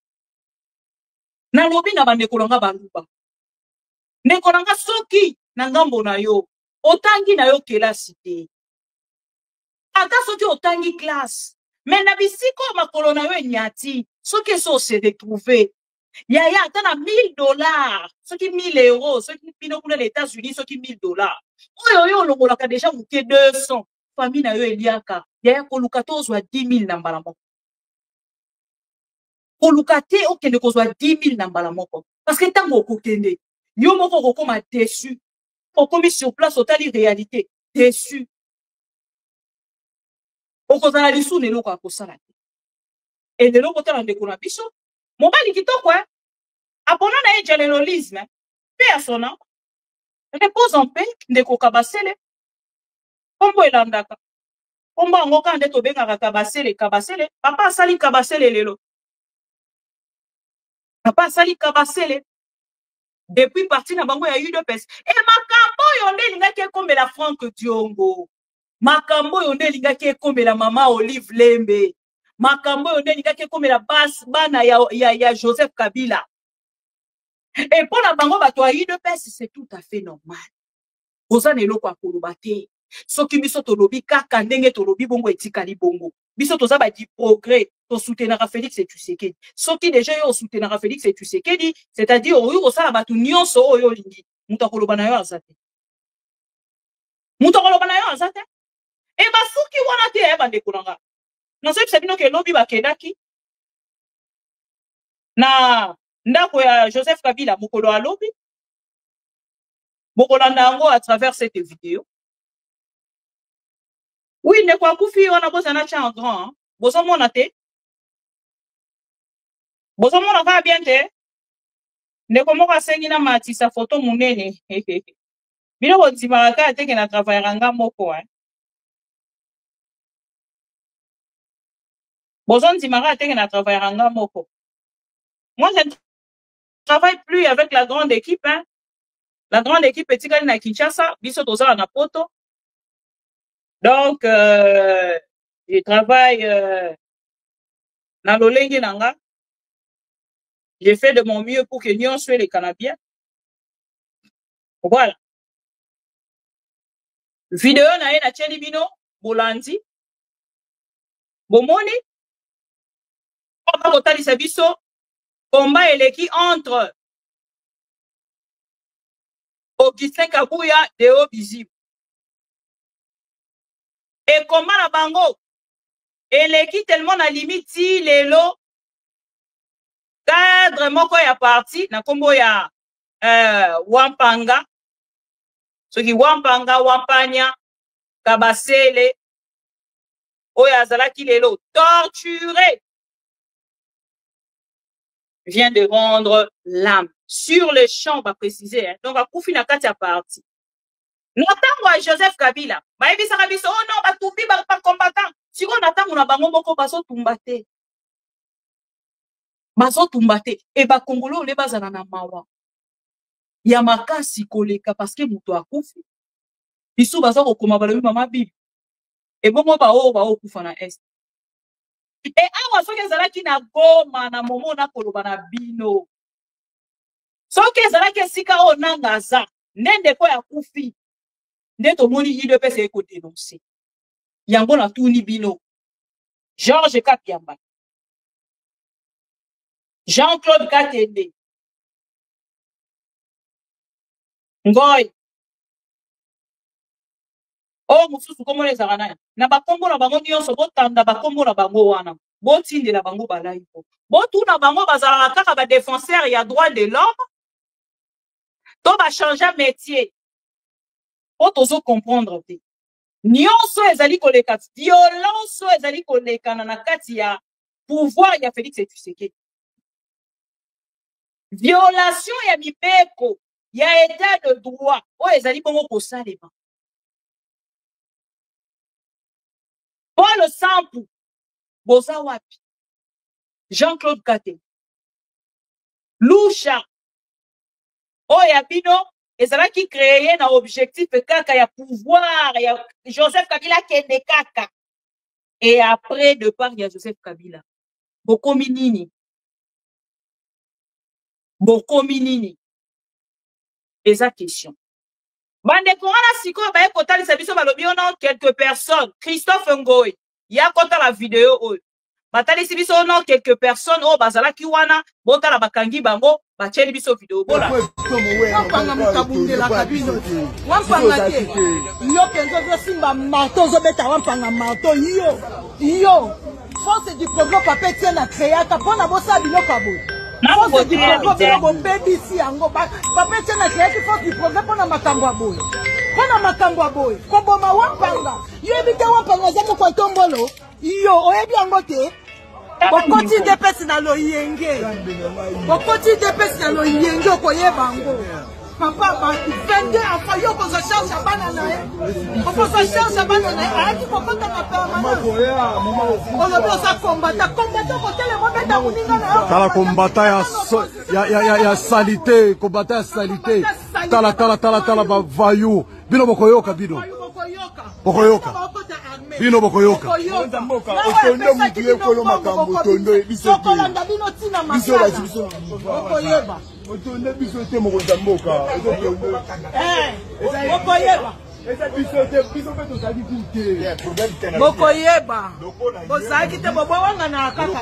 na lobi na bandeko nanga baluba ndeko nanga soki na ngambo na yo otangi na yo kelasi te ata soki otangi classe mais na bisiko makolo na yo enyati soki so se retrouver yaya ata na $1000 soki 1000 euros soki bino kuna les États-Unis soki $1000 oyo yo olongolaka déjà muke 200 famille na yo eliaka yaya koluka to ozwa 10 000 na mbala moko Olukate okende kozwa 10 000 na mbala moko parce que tango okokende yo moko okokoma déçu okomi sur place otali réalité déçu okozala lisune eloko akosala te et lelo kotala ndeko na biso mobali kitoko apona na ye généralisme paix à son nom repose en paix ndeko Kabasele kombo elandaka kombo yango kaka nde tobengaka Kabasele papa asali Kabasele lelo Papa Sali Kabasele depuis parti na bango ya UDPS et makambo yonde lingaki ekombela Franck Diongo makambo yonde lingaki ekombela mama Olive Lembe makambo yonde lingaki ekombela bana ya Joseph Kabila et pour na bango bato ya UDPS c'est tout à fait normal ozana eloko akoloba te soki biso tolobi kaka ndenge tolobi bongo etikali bongo biso toza ba di progrès to soutenir Félix et Tshisekedi soki déjà yo soutenir Félix et Tshisekedi c'est-à-dire oyo osala batu nyonso oyo lingi muta koloba na yo azate e basuki wana te ya bandeko nanga na soki sabino ke lobi bakendaki na ndako ya Joseph Kabila mokolo alobi bokolanda yango à travers cette vidéo. Oui, ne quoi koufi on a besoin d'un en grand. Bozo mona te. Bozo mona va bien te. Ne comment va sengi na mati sa photo munene. Bino bonzi maraka te ke na travailler ranga moko hein. Bozo nzi maraka te ke na travailler ranga moko. Moi je ne travaille plus avec la grande équipe hein. La grande équipe est tigani na Kinshasa, biso toza na poto. Donc, je travaille dans l'Olengi Nanga. J'ai fait de mon mieux pour que nous soyons les Canadiens. Voilà. Vidéo na na Tcheli Bino, Bolandi. Bomoni. On va voter les services. Combat et l'équipe entre Augustin Kabuya de Obizibu. Et comment la bango? Et l'équipe tellement na limite les lots. Cadre moko ya parti na kombo ya Wampanga. Ce qui Wampanga, Wampanya, Kabasele. Oya Zalaki les lots torturés. Vient de rendre l'âme. Sur le champ, on va préciser. Hein. Donc, à Koufi na kati ya parti. Notamment à Joseph Kabila. Baebi Sarabiso, oh non, ba toupi, ba combattant. Si on attend, on a bango moko baso tumbate. Baso tumbate. Et ba Congolo, le bazana na mawa. Yamaka si koleka parce que muto a Koufi. Biso baso kokoma balobi mama bibi. Et bon, ba o kufa na est. Et awa soki ezalaki na Goma na momo na koloba na bino. Soki ezalaki sika o nanga za nende ko ya Koufi. Ndeto moni UDPS eko dénoncer. Yango na tuni bino. Georges Kapiamba. Jean-Claude Katende. Ngoy. Oh, mususu komo les arana. Na bakombo na bango nyonso botanda bakombo na bango wana. Botinde na bango balaiko. Botuna bango bazala kaka ba défenseur ya droit de l'homme. To ba changer métier. Otozo comprendre te. Nyonso ezali koleka violence ezali koleka na kati ya pouvoir ya Félix Tshisekedi. Violation ya mibeko ya état de droit o ezali bongo kosalema. Paul Sampu boza wapi? Jean-Claude Kate. Lusha oya bino ezalaki créé na objectif kaka ya pouvoir ya Joseph Kabila kende kaka. Et après de part ya Joseph Kabila. Bokomi nini? Bokomi nini? Eza question. Bande korana siko baye kotali sabiso balobi ono quelques personnes. Christophe Ngoy. Ya kota la vidéo oyo. Batali sibiso ono quelques personnes o bazala ki wana bota la bakangi bango bacheli biso vidéo bola.
Wapanga mukabunde la kabino. Wapanga te. Yo kenzo simba marteau zo beta wapanga marteau yo. Force du progrès papa tient na créer ka pona bosa bino kabo. Force du progrès bo bebisi yango papa tient na créer force du progrès pona makambo aboy. Pona makambo aboy. Ko boma wapanga. Yo ebite wapanga za ko tombolo. Yo oyebi yango te. Bokoti de pesi na lo yenge. Bokoti de pesi na lo yenge okoyeba ngo. Papa ba 22 afa yo ko so charge bana na e. Ko so charge bana na e. Aki ko kota na permanence. Ono bo sa combattre ko tele mo beta muninga na.
Tala combattre ya salité, combattre ya salité. Tala ba vayu. Bino bokoyoka bino. Bokoyoka. Bino bokoyoka.
Otondo mutuye kolo makambo otondo biso. Sokolanda bino tina masala. Biso bokoyeba. Otondo biso te mokonza mboka. Bokoyeba. Bokoyeba. Bozaki te bobwanga na kaka.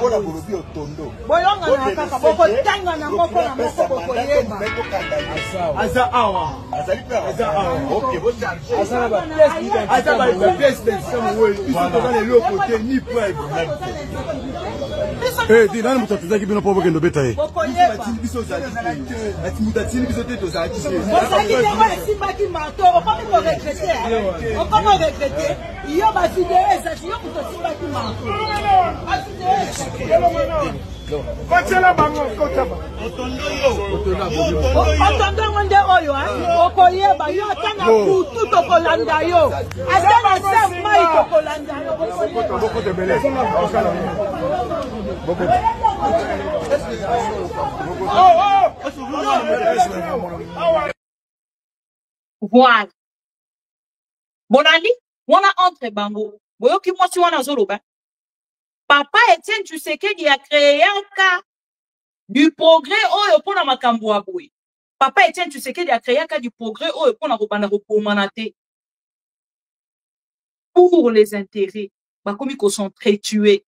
Boyonga na kaka. Bokotanga na moko na moko bokoyeba. Aza awa. Aza awa. Okay, aza ba president. Aza ba president kama wewe. Biso tokale loko te ni preuve.
Di nani mutatuzaki bino pobo kendo beta e.
Bokoyeba.
Biso za ati mutatini biso te tozaki.
Bozaki te ba simbaki mato. Okome ko regretter. Okome regretter. Yo ba vidéo ezaki yo ko simbaki mato.
Kotela bango kotaba.
Otondo ngonde oyo okoyeba yo atana kutu tokolanda yo. Atana chef mai tokolanda yo.
Boko de beleza. Boko.
Voilà. Bonani, wana entre bango. Boyoki mwasi wana zoloba. Papa Etienne Tshisekedi a créé un cas du progrès oyo pona makambo aboy. Papa Etienne Tshisekedi a créé un cas du progrès oyo pona robanda rokomanate. Pour les intérêts, bakomi ko s'entretuer.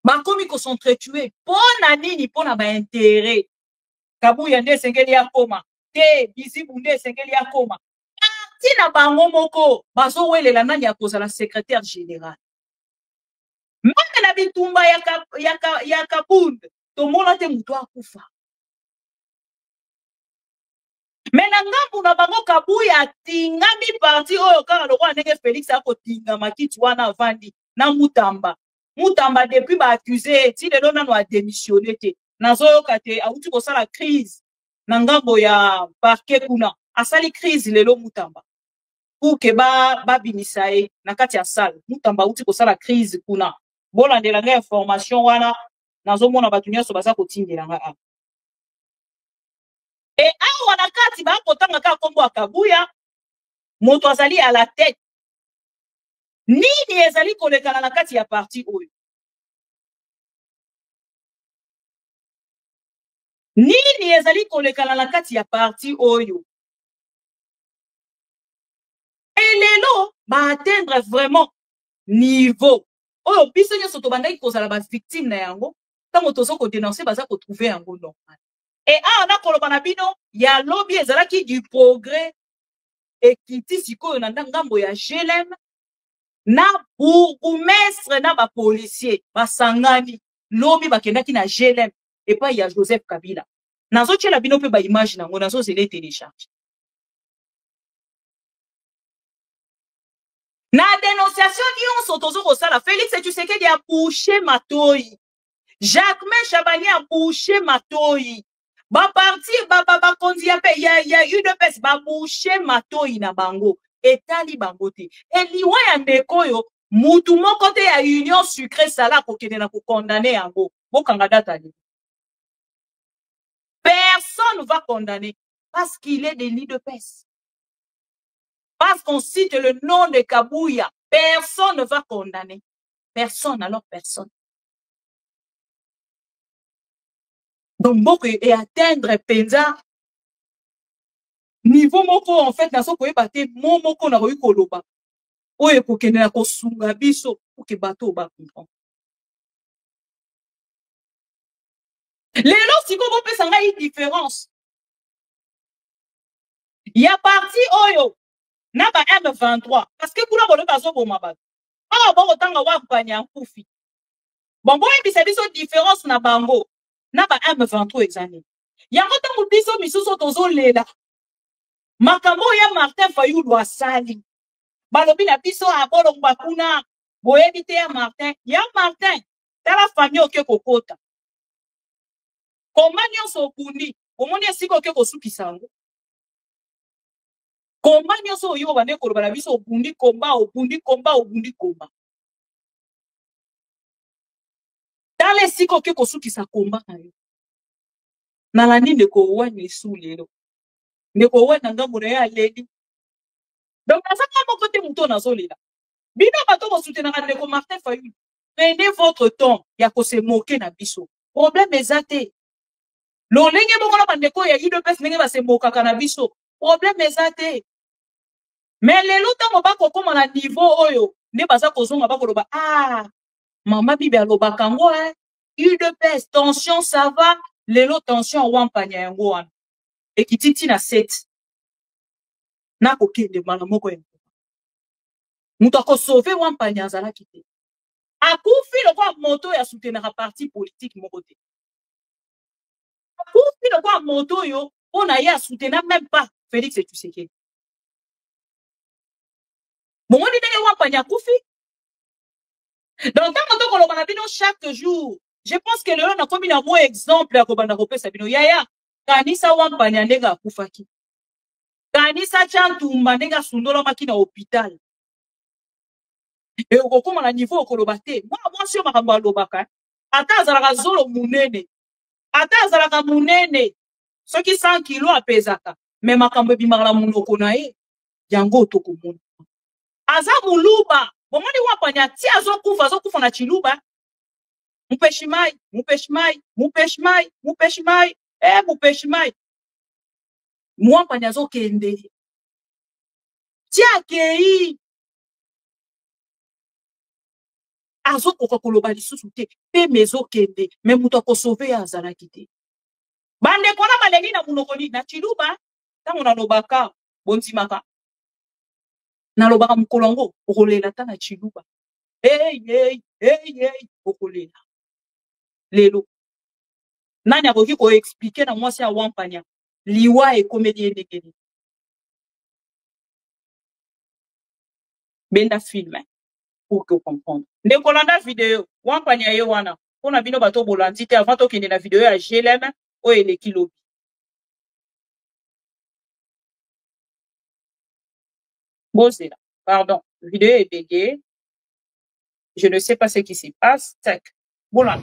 Bakomi ko s'entretuer. Pona nini pona ba intérêt. Kabuya nde sengeli ya koma. Te bizibu nde sengeli ya koma. Tina bango moko bazo welela nani ya kozala secrétaire général. Mwana na bitumba ya kabund tomona te muto akufa. Mena ngambu na bango kabuya tingami parti oyo kaka lokwa ndenge Félix akotinga makiti wana avandi na Mutamba. Mutamba depuis ba accusé ti lelo nano a démissionné te. Nazoyoka te auti kosala crise na ngambo ya parquet kuna. Asali crise lelo Mutamba. Pour que ba bimisae na kati ya salle Mutamba uti kosala crise kuna bolandela nga information wana nazomona batu nyonso baza kotindela nga et awa na kati ba kotanga ka kombo akabuya moto azali à la tête nini ezali kolekana na kati ya parti oyo nini ezali kolekana na kati ya parti oyo. Et lelo, va atteindre vraiment niveau oyo biso nyonso tobandaki kozala ba victime na yango tango tozo ko dénoncer baza ko trouver yango normal. Et on a koloba na bino ya lobby ezalaki du progrès ekiti sikoyo na ngambo ya GLM na bourgmestre na ba policier basangani lobby bakendaki na GLM et pas ya Joseph Kabila. Nazo tshela bino pe ba image nango nazo zele télécharge. Na dénonciation nyonso tozo kosala Félix Tshisekedi a bouché matoi. Jacquemain Chabani a bouché matoi. Ba parti ba kondi ya pe ya UDPS ba bouché matoi na bango etali bango te. Eliwa ya ndeko yo mutu moko te ya union sucré sala ko kende na ko condamner yango. Bokanga data ni. Personne ne va condamner parce qu'il est de l'UDPS. Parce qu'on cite le nom de Kabouya, personne ne va condamner. Personne, alors personne. Donc, beaucoup et atteindre Penza, niveau moko, en fait, n'a pas pu battre, mon moko n'a pas eu koloba. Oye, pour qu'il n'a pas sunga biso, pour que bateau ba comprendre. Les lots, si vous pouvez s'en une différence. Il y a parti Oyo. Naba M23 parce que kula bolo bazo boma ba ah bon otanga wa mpanya nkufi bon boy bisa biso différence na bango naba M23 exane yango tango biso misuso tozo lela makambo ya Martin Fayulu asali balobi na biso abolo mbakuna boyebi te ya Martin tala famille oke kokota komanya so kundi omoni esiko oke kosukisa ngo Combat nyoso yo bande ko bana biso obundi komba. Dale siko ke kosukisa komba na yo. Na la ninde ko wani sulelo. Ne ko wana ngambo na ya ledi. Donc na saka moko te muto na zolela. Bino bato bo soutenir na ko Martin Fayulu. Prenez votre temps ya ko se moquer na biso. Problème ezate. Lo lenge moko na bande ko ya UDPS nenge ba se moka na biso. Problème ezate. Mais les lots bako comme na niveau oyo ne baza kozonga bako loba ah mama bibi aloba kango UDPS tension ça va les lots tension wampanya yango wana ekititi na 7 na ko kende mala moko yango muto ko sauver wampanya zala kite akufi le kwa moto ya soutenir parti politique moko te akufi le kwa moto yo on a ya soutenir même pas Félix Tshisekedi. Bon, on dit donc, quand chaque jour, je pense que le a comme un bon exemple à Kobanda Kopé Sabino. Yaya, Kanisa Wampanya Nega Kufaki. Kanisa Chantu Manega Sundola Makina hôpital. Et au comment à niveau au Kolobate. Moi, sur Maramba Lobaka. Ata Zara Zolo Munene. Ata Zara Munene. Ceux qui 100 kilos à Pesaka. Mais Makambe Bimara Munokonae. Yango Tokomun. Aza muluba bomoni wapanya ti azokufa na chiluba mupeshimai mwapanya azokende ti akei azokoka koloba lisusu te pe mezokende me muto akosauve azalaki te bande kona baleli na munokoni na chiluba tango na lobaka bonzimaka na lobaka mukolongo okolela ta na chiluba hey okolela lelo nani akoki ko expliquer na mwasi ya wampanya liwa e comédie ndekeni benda film pour que comprendre ndekolanda vidéo wampanya ye wana pona bino bato bolandi te avant to kende na vidéo ya GLM o eleki lobi Bozela. Pardon, la vidéo est bégée. Je ne sais pas ce qui se passe. Tac. Voilà.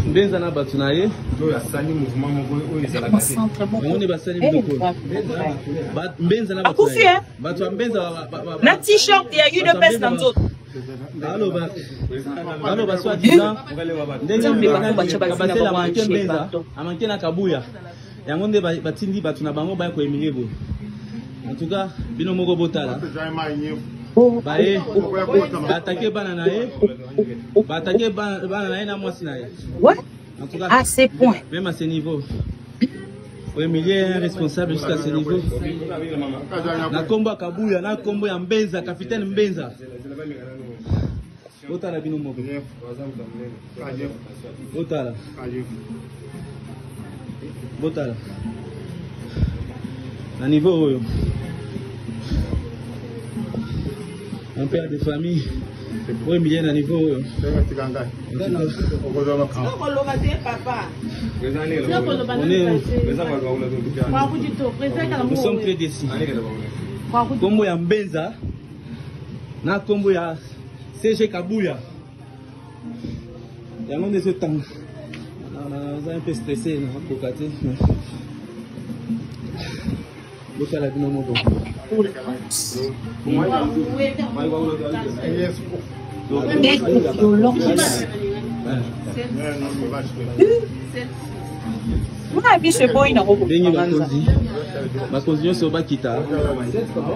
Mbenza na batu na ye. Mbenza na batu na ye. Batu ya Mbenza
na t-shirt ya UDPS na nzoto.
Alo baswa disant ndenge Kabasela manke Mbenza amanke na Kabuya. Yango nde batindi batu na bango ba ko emilie bo. En tout cas, bino moko botala. Bae batake bana na ye. Batake bana na ye na mwasi na ye.
Ouais.
En tout cas,
à ces points.
Même à ce niveau. Faut humilier un responsable jusqu'à ce niveau. Na kombo ya Kabuya, na kombo ya Mbenza, capitaine Mbenza. Botala bino moko. Botala. Botala. Na niveau oyo. Un père de famille. Oui, mais il y a un niveau. Nous sommes très décis. Kombo ya Mbenza, na kombo ya CG Kabuya. Il y a un de ce temps. On est un peu stressé, on a un peu la vie bakonzi nyonso bakita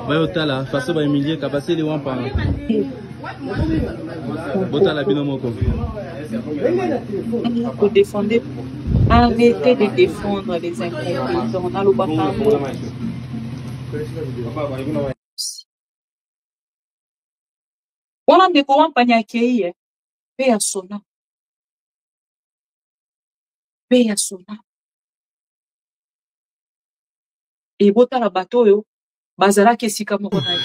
bayotala faso baemilie kabaseli wampa botala bino moko.
Arrêtez de défendre les incompétents dans le Bakambo. Wana ndeko wampanya akei pe ya sona. Pe ya sona. Et bota la bateau yo bazala ke sika moko na.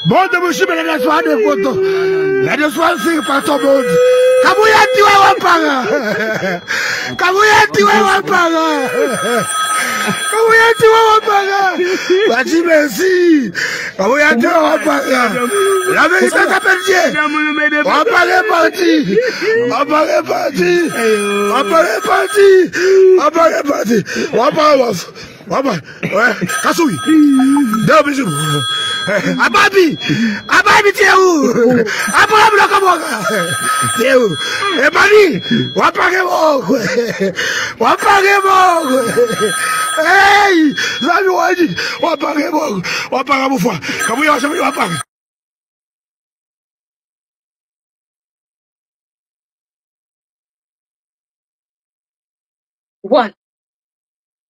Bonde mushimele na swade foto. La de swansi pato bonde. Kabuya tiwe wampanga. Kabuya tiwe wampanga. Kabuya tiwe wampanga. Bati merci. Kabuya tiwe wampanga. La vérité s'appelle Dieu. Wampanga parti. Wampanga parti. Wampanga parti. Wampanga parti. Wampanga waf. Wampanga. Ouais. Kasui. Deux bisous. Ababi. Ababi tiens où? Ababi la kaboga. Tiens où? Ebani. Wampanga mogo. Wampanga mogo. Hey! Zami waji. Wampanga mogo. Wampanga mufwa. Kabuya washabi wampanga.
Voilà.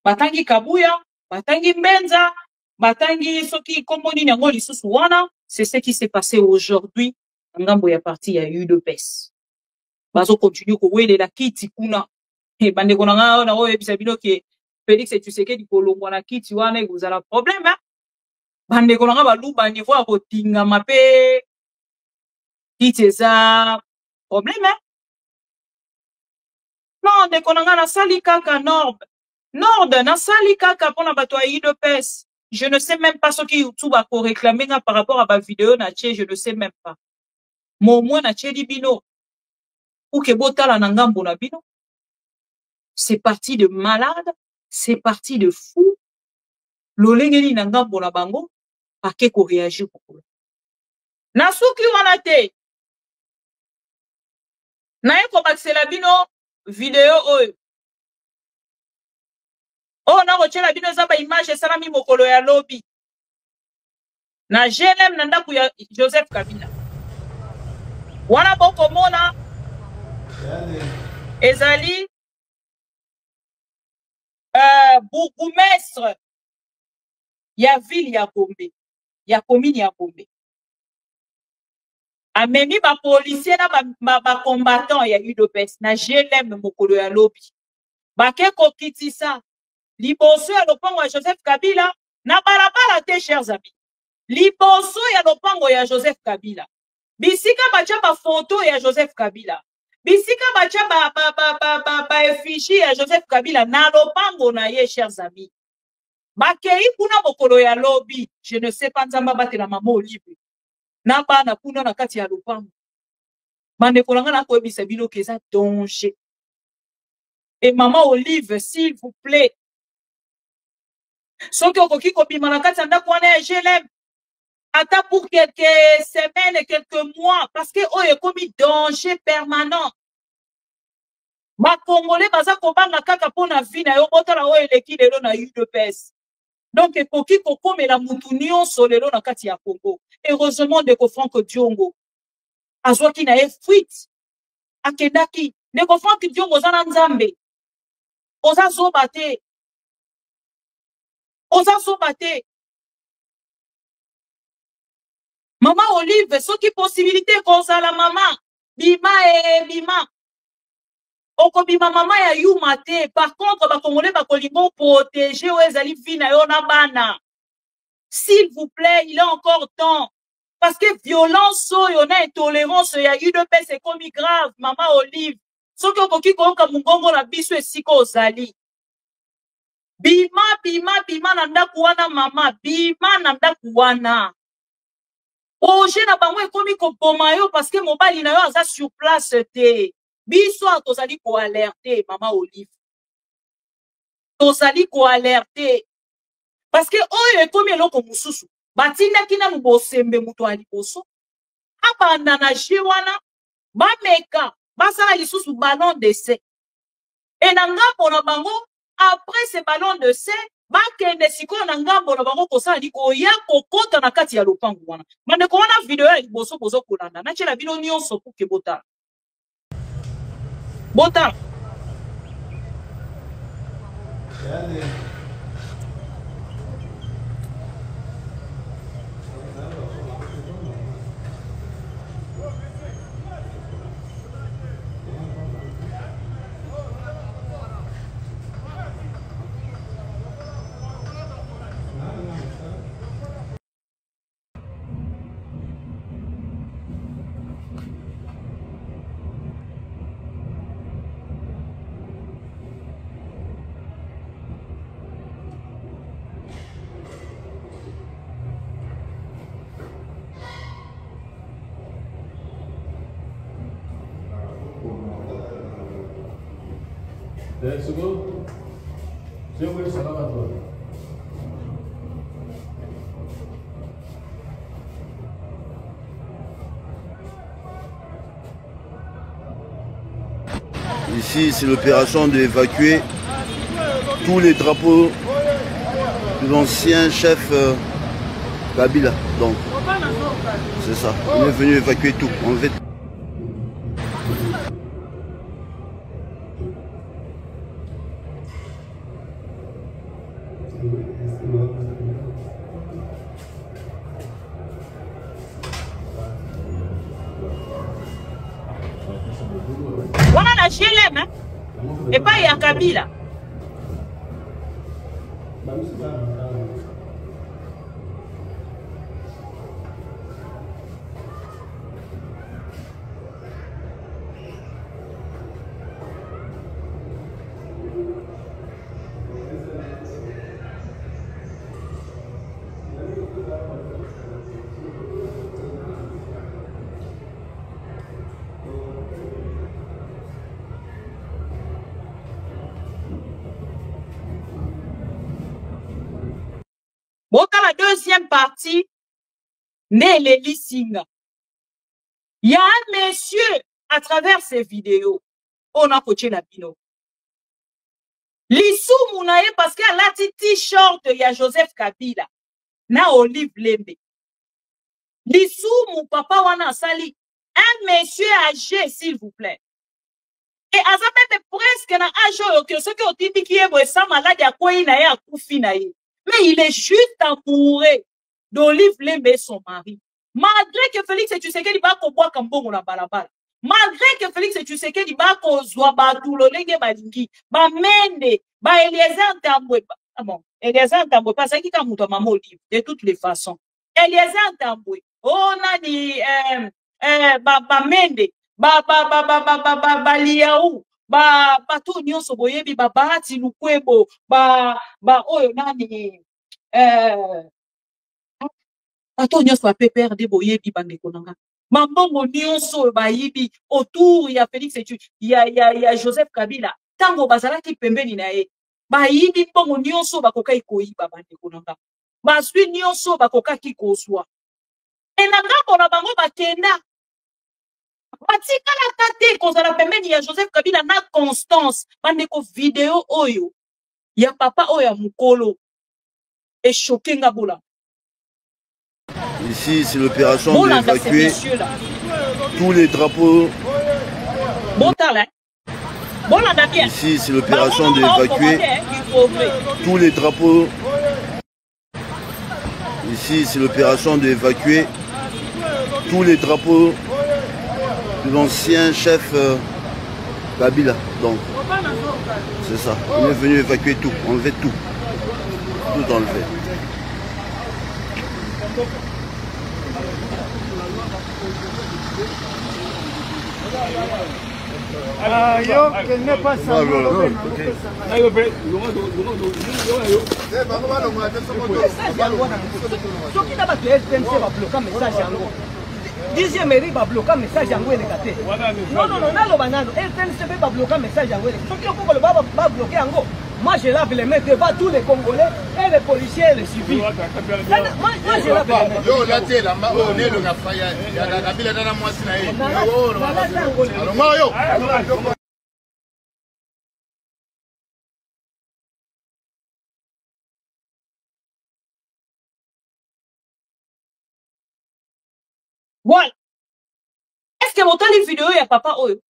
Batangi Kabuya, batangi Mbenza, batangi soki kombo nini yango lisusu wana, c'est ce qui s'est passé aujourd'hui ngambo ya parti ya UDPS. Bazo continue ko welela kiti kuna. Bande kona nga na oyo ebisa bino ke Félix Tshisekedi kolongwa na kiti wana ekuzala problème. Bande kona nga baluba niveau ya kotinga mape kiti eza problème. Non, ndeko na nga na sali kaka Nord, na sali kaka pona bato ya UDPS. Je ne sais même pas ce qui YouTube a réclamé par rapport à ma vidéo na tché, je ne sais même pas. Mo moi na tché di bino. Ou ke botala na ngambo na bino. C'est parti de malade, c'est parti de fou. Lolengeli na ngambo na bango, pa ke ko réagir pour. Na suki wana te. Na eko baksela bino vidéo oyo. Oh, na rochela bino za ba image salami mokolo ya lobby. Na GLM na ndaku ya Joseph Kabila. Wana boko mona ezali bourgmestre ya ville ya Gombe, ya commune ya Gombe. Amemi ba policier na ba combattant ya UDPS na GLM mokolo ya lobby. Bake ko kitisa liboso ya lopango ya Joseph Kabila na balabala te, chers amis. Liboso ya lopango ya Joseph Kabila. Bisika bacha ba photo ya Joseph Kabila. Bisika bacha ba effigie ya Joseph Kabila na lopango na ye, chers amis. Bakei kuna mokolo ya lobby, je ne sais pas nzamba batela mama Olive. Na bana kuna na kati ya lopango. Bande kolanga na koebisa bino keza danger. Et maman Olive, s'il vous plaît. Ce que vous je l'aime. Attends pour quelques semaines, quelques mois, parce que oh, il y a commis danger permanent. Ma Congolais, baza kobanga kaka pona vie na yo botala o eleki lelo na UDPS. Donc ekoki kokomela mutu nyonso lelo na kati ya Congo. Heureusement de Franck Diongo. Azwaki na ye fuite. Akendaki. Ndeko Franck Diongo za na nzambe. Oza zoba te. Oza zoba te. Maman Olive, soki possibilité kozala maman. Bima e bima. Okobima maman ya yuma te. Par contre, bakongolais bakolingo protéger ou ezali vie na yo na bana. S'il vous plaît, il est encore temps. Parce que violence, il y a intolérance, il y a eu de paix, c'est comme grave, maman Olive. Sauf que vous avez mungongo na biso et siko zali. Bima, bima, bima, nanda kuwana mama, bima, nanda kuwana. Oje na bango ekomi koboma yo parce que mobali na yo aza sur place te. Biso tozali ko alerter, maman Olive. Tozali ko alerter. Parce que oyo ekomi eloko mususu. Batinda kina mubosembe mutu ali boso. Abanda na jiwana. Bameka. Basala lisusu ballon d'essai. Et na ngambo na bango, après ce ballon d'essai, bakende siko na ngambo na bango kosala liko ya kokota na kati ya lopango wana. Mande ko wana video ya liboso bozo kolanda. Na chela bino nyonso pour ke botala. Botala.
Ici, c'est l'opération d'évacuer tous les drapeaux de l'ancien chef Kabila. Donc, c'est ça. On est venu évacuer tout. Enlever.
Wana na GLM, hein? Et pas ya Kabila. Bon, dans la deuxième partie, Nelly Singa. Il y a un monsieur, à travers ces vidéos, on a coaché la pino. Lissou Mounaye, parce qu'elle a dit t-shirt, il y a Joseph Kabila. Na Olive Lembe. Lissou, mon papa, wana sali. Un monsieur âgé, s'il vous plaît. Et à ça, même presque na âge, que ce que tu dis qui est sans malade, à quoi il a koufi naïe. Mais il est juste amoureux d'Olive Lembe, son mari. Malgré que Félix et Tshisekedi va boire comme bon la balabala. Malgré que Félix et Tshisekedi va kozwa ba tulolenge balingi, ba mende, ba Eliezer Ntambwe. Ah bon, Eliezer Ntambwe parce qu'il a muto maman Olive de toutes les façons. Eliezer Ntambwe. On a dit ba mende, ba liaou. Ba to nyonso boyebi ba bahati lukwebo ba oyo nani bato nyonso ba PPRD boyebi bandeko nanga mambongo nyonso ba yibi autour ya Félix et ya Joseph Kabila tango bazalaki pembeni na ye bayidi bongo nyonso bakokai koyiba bandeko na nga bazwi nyonso bakokaki kozwa na ngambo na bango bakenda batikalaka te kozala pembeni ya Joseph Kabila na Constance bandeko video oyo ya papa oyo ya mukolo echoqué nga bola.
Ici, c'est l'opération d'évacuer tous les drapeaux. Ici, c'est l'opération d'évacuer tous les drapeaux. Ici, c'est l'opération d'évacuer tous les drapeaux de l'ancien chef Kabila. Donc, c'est ça. On est venu évacuer tout, enlever tout. Tout enlever.
Yo, qu'elle n'est pas ça.
Dixième mairie va bloquer message en Wele Kate. Non, non, non, non, banano. LTNCB va bloquer message en Wele. Ceux qui va bloquer en go. Moi, je lave les mains devant tous les Congolais et les policiers et les civils. Moi, je lave les mains.
Yo, là, t'es là, on est le Gafaya. Il y a la Kabila dans la moitié. Alors, moi, yo.
Voilà. Est-ce que votre vidéo ya papa oyo?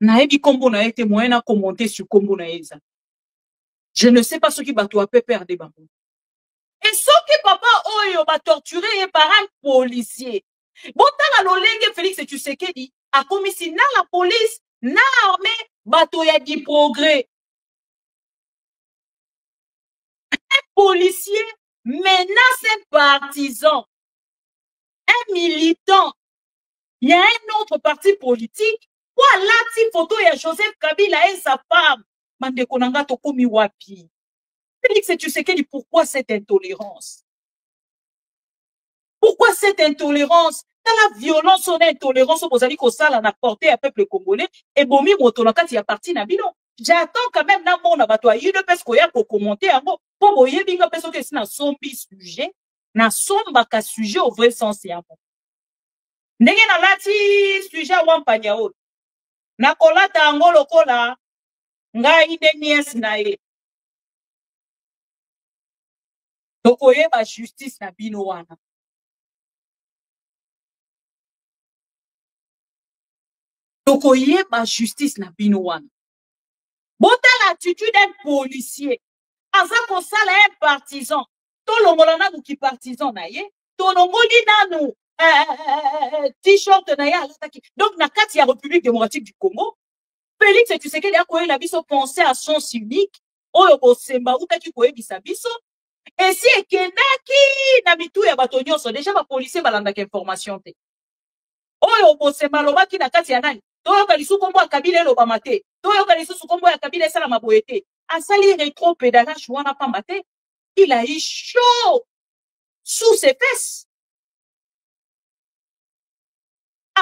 Naebi kombo na été moyen à commenter sur kombo na eza. Je ne sais pas ce qui va toi perdre des bambous. Et ce qui papa oyo va torturer par un policier. Bon, dans la lolenge Félix Tshisekedi a commis si na la police, na armée, bateau ya di progrès. Un policier menace un partisan. Un militant, il y a un autre parti politique, voilà la photo ya Joseph Kabila et sa femme. Mande konanga tokomi wapi. Félix Tshisekedi, pourquoi cette intolérance? Pourquoi cette intolérance? Dans la violence, on a intolérance, vous allez que ça l'a porté à peuple congolais, et bomi motonakati a parti na bilon. J'attends quand même na mon abattoir, il ne peut pas pour commenter en gros. Pour voyer binga personne que c'est un sombi sujet. Na somba ka sujet au vrai sens ya mo. Ndenge na lati sujet wampanya o. Na kolata ngo lokola ngai de nies na ye. Tokoye ba justice na bino wana. Tokoye ba justice na bino wana. Bota l'attitude d'un policier. Aza ko sala un partisan. Tolongolana qui partisan na ye, tolongoli nanu t-shirt na ye alataki. Donc na kati ya République démocratique du Congo, Félix Tshisekedi a koye la biso penser à sens unique, oyo bosemba utaki koye bisa biso, et si ekendaki na bitu ya bato nyonso, déjà ba policier balandaka information te. Oyo bosemba lobaki na kati ya nani, toyoka lisu kombo ya Kabila elobama te, toyoka lisu kombo ya Kabila esala maboye te, asali rétro-pédalage wana pamba te. Il a eu chaud sous ses fesses.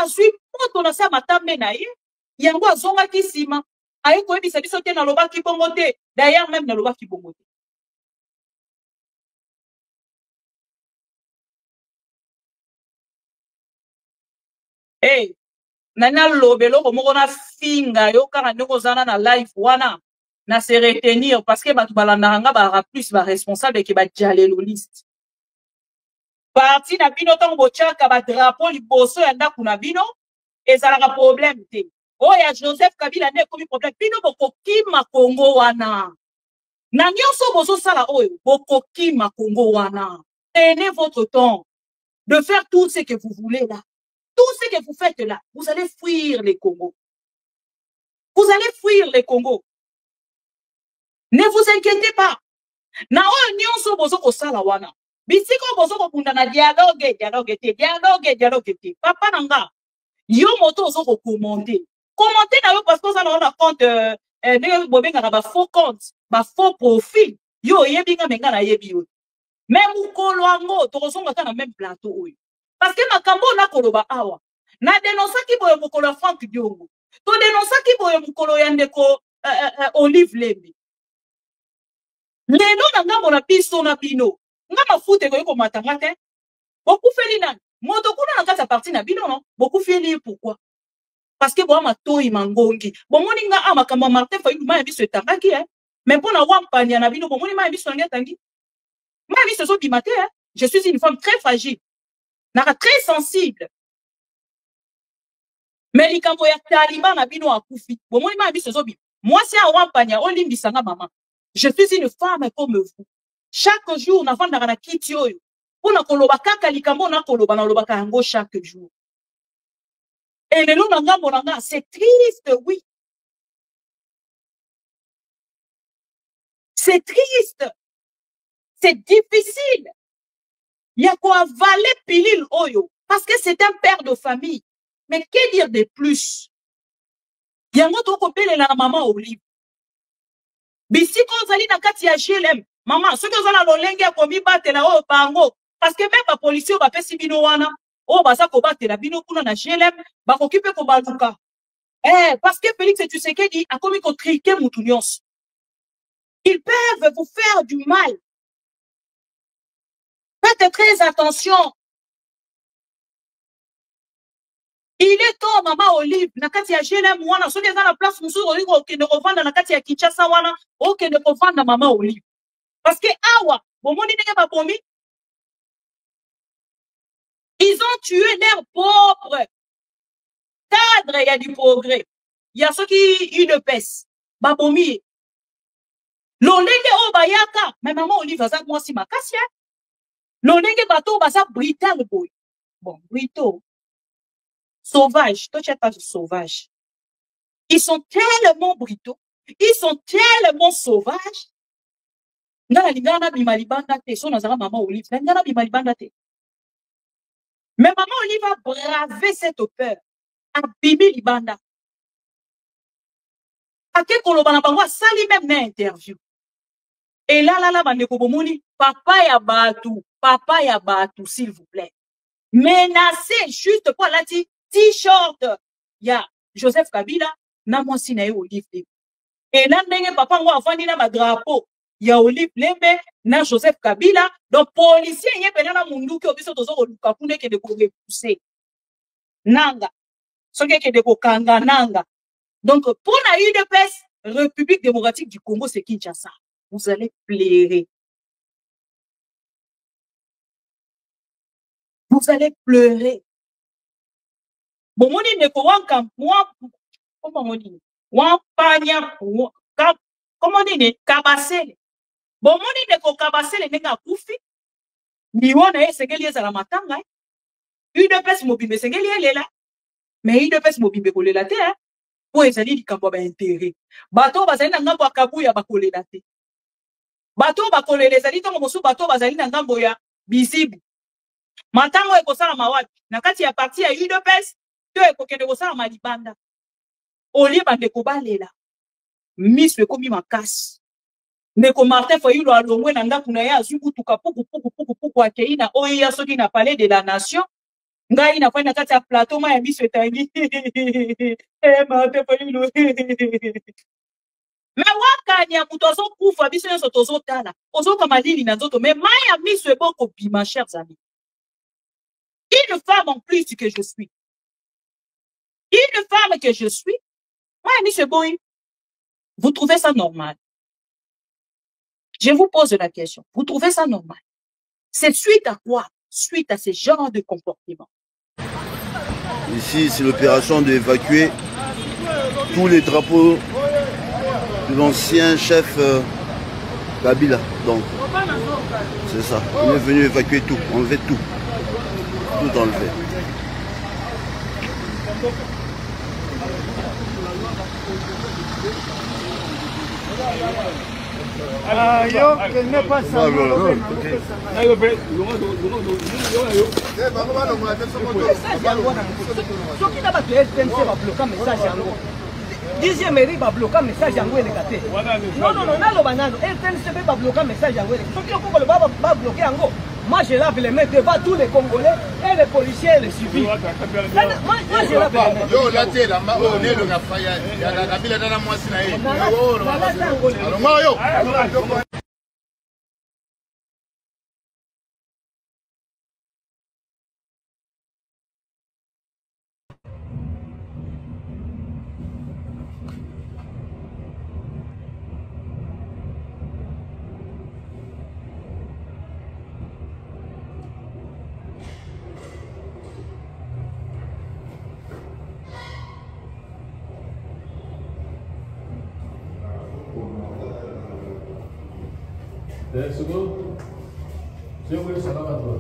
Ensuite, quand on a ça matambe na ye, yango azonga ki sima, aye ko ebisa biso te na loba ki bongo te, d'ailleurs même na loba ki bongo te. Hey, nana lobelo ko moko na finga yo kaka ndeko zana na live wana. Na se retenir parce que batu balandanga ba plus ba responsable que ba jalelo liste. Parti na bino tango bochaka ba drapeau liboso ya ndaku na bino ezalaka problème te. Oya Joseph Kabila ne komi problème bino bokokima Congo wana. Na nyonso bozo sala oyo bokokima Congo wana. Prenez votre temps de faire tout ce que vous voulez là. Tout ce que vous faites là, vous allez fuir les Congo. Vous allez fuir les Congo. Ne vous inquiétez pas. Na oyo nyonso bozo ko sala wana. Bisiko bozo ko bunda na dialogue te. Papa nanga. Yo moto ozo ko commenter. Commenter na yo parce que ça na compte ne bobenga na ba faux compte, ba faux profil. Yo yebinga menga na yebi yo. Même ukolo ango to kozonga na même plateau oyo. Parce que makambo na koloba awa. Na denonsa ki boyo mukolo Frank Diongo. To denonsa ki boyo mukolo ya ndeko Olive Lembe. Lelo na ngambo na biso na bino. Nga mafute ko yeko matanga te. Boku feli na. Moto kuna na kata parti na bino non. Boku feli pourquoi? Parce que bo matoi mangongi. Bo moni nga amakamba Martin Fayulu ma biso etangaki Mais pour na wampanya na bino bo moni ma biso nga tangi. Ma biso so bimate Je suis une femme très fragile. Naka très sensible. Mais likambo ya taliban na bino akufi. Bo moni ma biso so bimate. Moi, c'est un wampanya, olimbisanga maman. Je suis une femme comme vous. Chaque jour, on a vendu dans la kitio. On a koloba kaka likambo na koloba na loba kango chaque jour. Et le long c'est triste, oui. C'est triste. C'est difficile. Il y a quoi avaler pilil oyo. Parce que c'est un père de famille. Mais que dire de plus? Il y a un autre copine la maman Olive. Bisi ko zali na kati ya GLM. Maman, ceux qui ont la lolenge komi batela o bango. Parce que même la police va pesi bino wana. O basa ko batela bino kuna na GLM. Ba kokipe ko baluka. Parce que Félix Tshisekedi a commis ko triquer moutounions. Ils peuvent vous faire du mal. Faites très attention. Il est temps, maman Olive, na kati ya GLM wana, so déjà la place musu Olive oke de revendre na kati ya Kinshasa wana, oke de revendre maman Olive. Parce que awa, bomoni ndenge ba bomi, ils ont tué leurs pauvres cadres, il y a du progrès. Il y a ceux qui une pèse. Ba bomi. L'olenge o bayaka, mais maman Olive a ça moi si makasi. L'olenge bato basa brutal boy. Bon, brito. Sauvages, toi tu n'es pas sauvage. Ils sont tellement brutaux, ils sont tellement sauvages. Mais maman Olive a bravé cette peur. A bibi libanda. A quel kolobana bango sali même na interview. Et là, bandeko bomoni, papa ya batu, s'il vous plaît. Menacé juste pour la T-shirt, il y a Joseph Kabila, na moi si na Olive Lembe. Et là, papa moi avandi na ma drapeau, il y a Olive Lembe, na Joseph Kabila, donc policier y est na mundu ki obiso tozo luka kune ke de ko repousser. Nanga. Ce qui est de ko kanga nanga. Donc pour la UDPS, République démocratique du Congo, c'est Kinshasa. Vous allez pleurer. Vous allez pleurer. Bon, mon ne ko moi, comment on dit? Wampanya, comment on dit? Kabasele. Bon, mon ne ko kabasele nenga kufi. Ni wana esengeli za la matanga. UDPS mobimbe sengeli elela. Mais UDPS mobimbe kolela te hein. Pour ezali likambo ba intérêt. Bato bazali na ngambo akabuya bakolela te. Bato bakolela ezali tongo mosu bato bazali na ngambo ya bizibu. Matango ekosala mawapi. Na kati ya parti ya UDPS to ekokende kosala malibanda. Olie bandeko balela. Miss ekomi makasi. Ndeko Martin Fayulu alongwe na ndako na ya azubutuka puku akeina oya soki na palais de la nation. Ngai na fanya kati ya plateau ma ya miss etangi. Martin Fayulu. Mais wakanya muto azo kufa biso nso tozo tala. Ozo kama lili na nzoto mais maya miss eboko bima chers amis. Une femme en plus que je suis. Une femme que je suis. Moi, M. Boy, vous trouvez ça normal? Je vous pose la question. Vous trouvez ça normal? C'est suite à quoi? Suite à ce genre de comportement.
Ici, c'est l'opération d'évacuer tous les drapeaux de l'ancien chef Kabila. Donc, c'est ça. On est venu évacuer tout, enlever tout. Tout enlevé.
Yo, qu'elle n'est pas ça.
Dixième mairie va bloquer message en wele kate. Non, nalo banano. RTNC va bloquer message en wele. Soki okoko va bloquer ango. Moi, je lave les mains devant tous les Congolais et les policiers et les civils. Moi, je lave les mains.
Yo, là, tu es là, on est le Rafaya. Il y a la Kabila dans la moitié. Alors, moi, yo.
Segundo, eu vou ensinar a tua.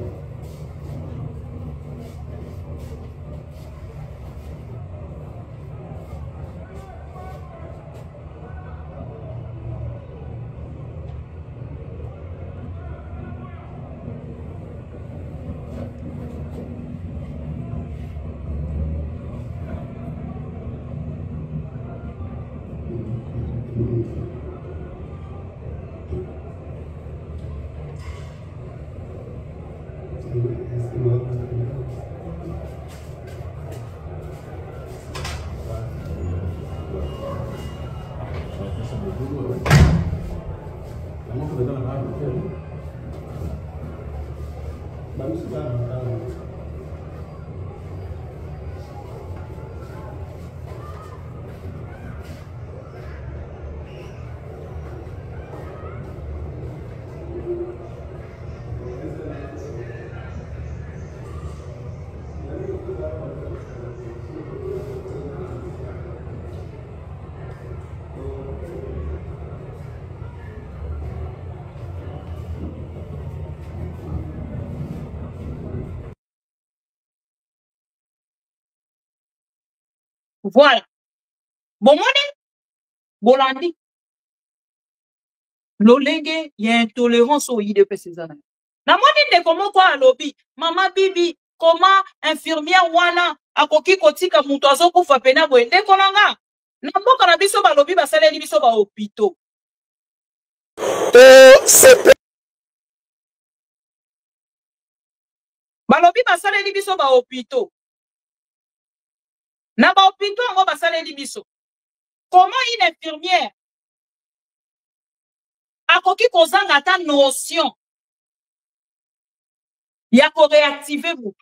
Voilà. Bon, moi, Bolandi. Lolenge, il y a intolérance au IDP César. Na moi, dit comment quoi à lobby. Maman Bibi, comment infirmière wana, a koki kotika mutoazo kufa pena boende konanga. Na mboka na biso ba lobby basale li biso ba hôpitaux. Ba lobby basale li biso ba hôpitaux. Na ba hôpitaux ngo basale li biso. Comment une infirmière a koki kozanga ta notion ya ko réactiver vous.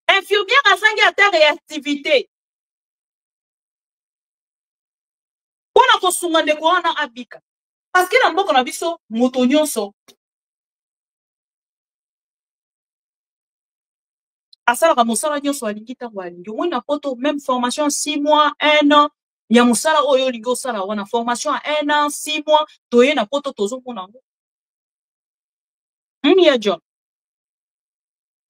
Infirmière a zangi à ta réactivité. Pour la kosunga de ko na abika. Parce que na mboka na biso moto nyonso asalaka mosala nyonso alingi ntango alingi omoi na poto même formation 6 mois 1 an ya mosala oyo olingi osala wana formation à 1 an 6 mois toye na poto tozomona yango ya John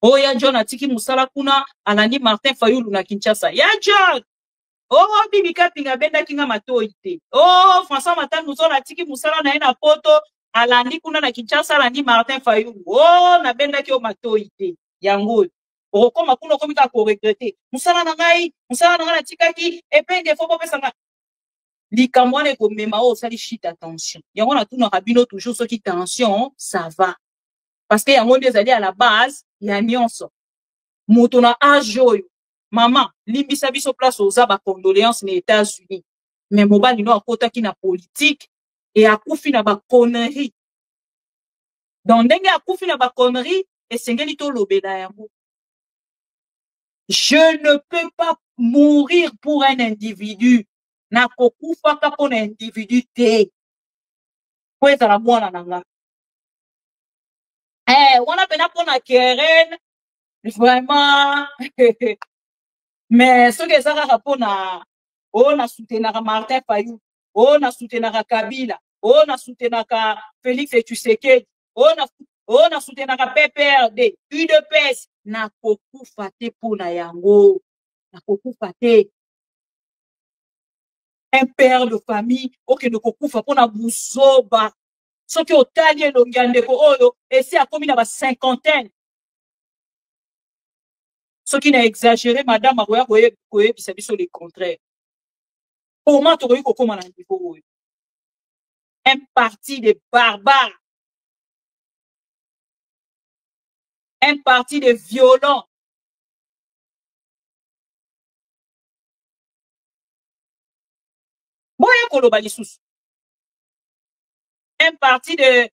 oya John atiki mosala kuna alandi Martin Fayulu na Kinshasa ya John bibi kapinga bendaki nga matoi te François Matano zo atiki mosala na ye na poto alandi kuna na Kinshasa alandi Martin Fayulu na bendaki o matoi te yango okoma kuna okomika ko regretter musala na ngai na tikaki epenge fo popesanga likambo wana ekomema o sali shit attention yango na tuna kabino toujours soki tension ça va parce que yango nde ezali à la base ya nyonso moto na age oyo mama limbisa biso place oza ba condoléances na États-Unis mais mobali no akotaki na politique et akufi na ba conneries donc ndenge akufi na ba conneries esengeli to lobela yango. Je ne peux pas mourir pour un individu. Na kokufa ka pour un individu te. Pour être la mwana nanga. On a pena pour na Keren. Vraiment. Mais ce que ça rapport na on a soutenu Martin Fayulu, on a soutenu Kabila, on a soutenu Félix Tshisekedi, on a soutenu PPRD, UDPS. Na kokufa te pona yango na kokufa te un père de famille ok ne kokufa pona buzoba soki otali elongi ya ndeko oyo esi akomi na ba cinquantaine soki na exagéré madame akoya koyebisa biso le contraire Comment tu aurais eu comment on a niveau? Un parti de barbares. Un parti de violents. Un parti de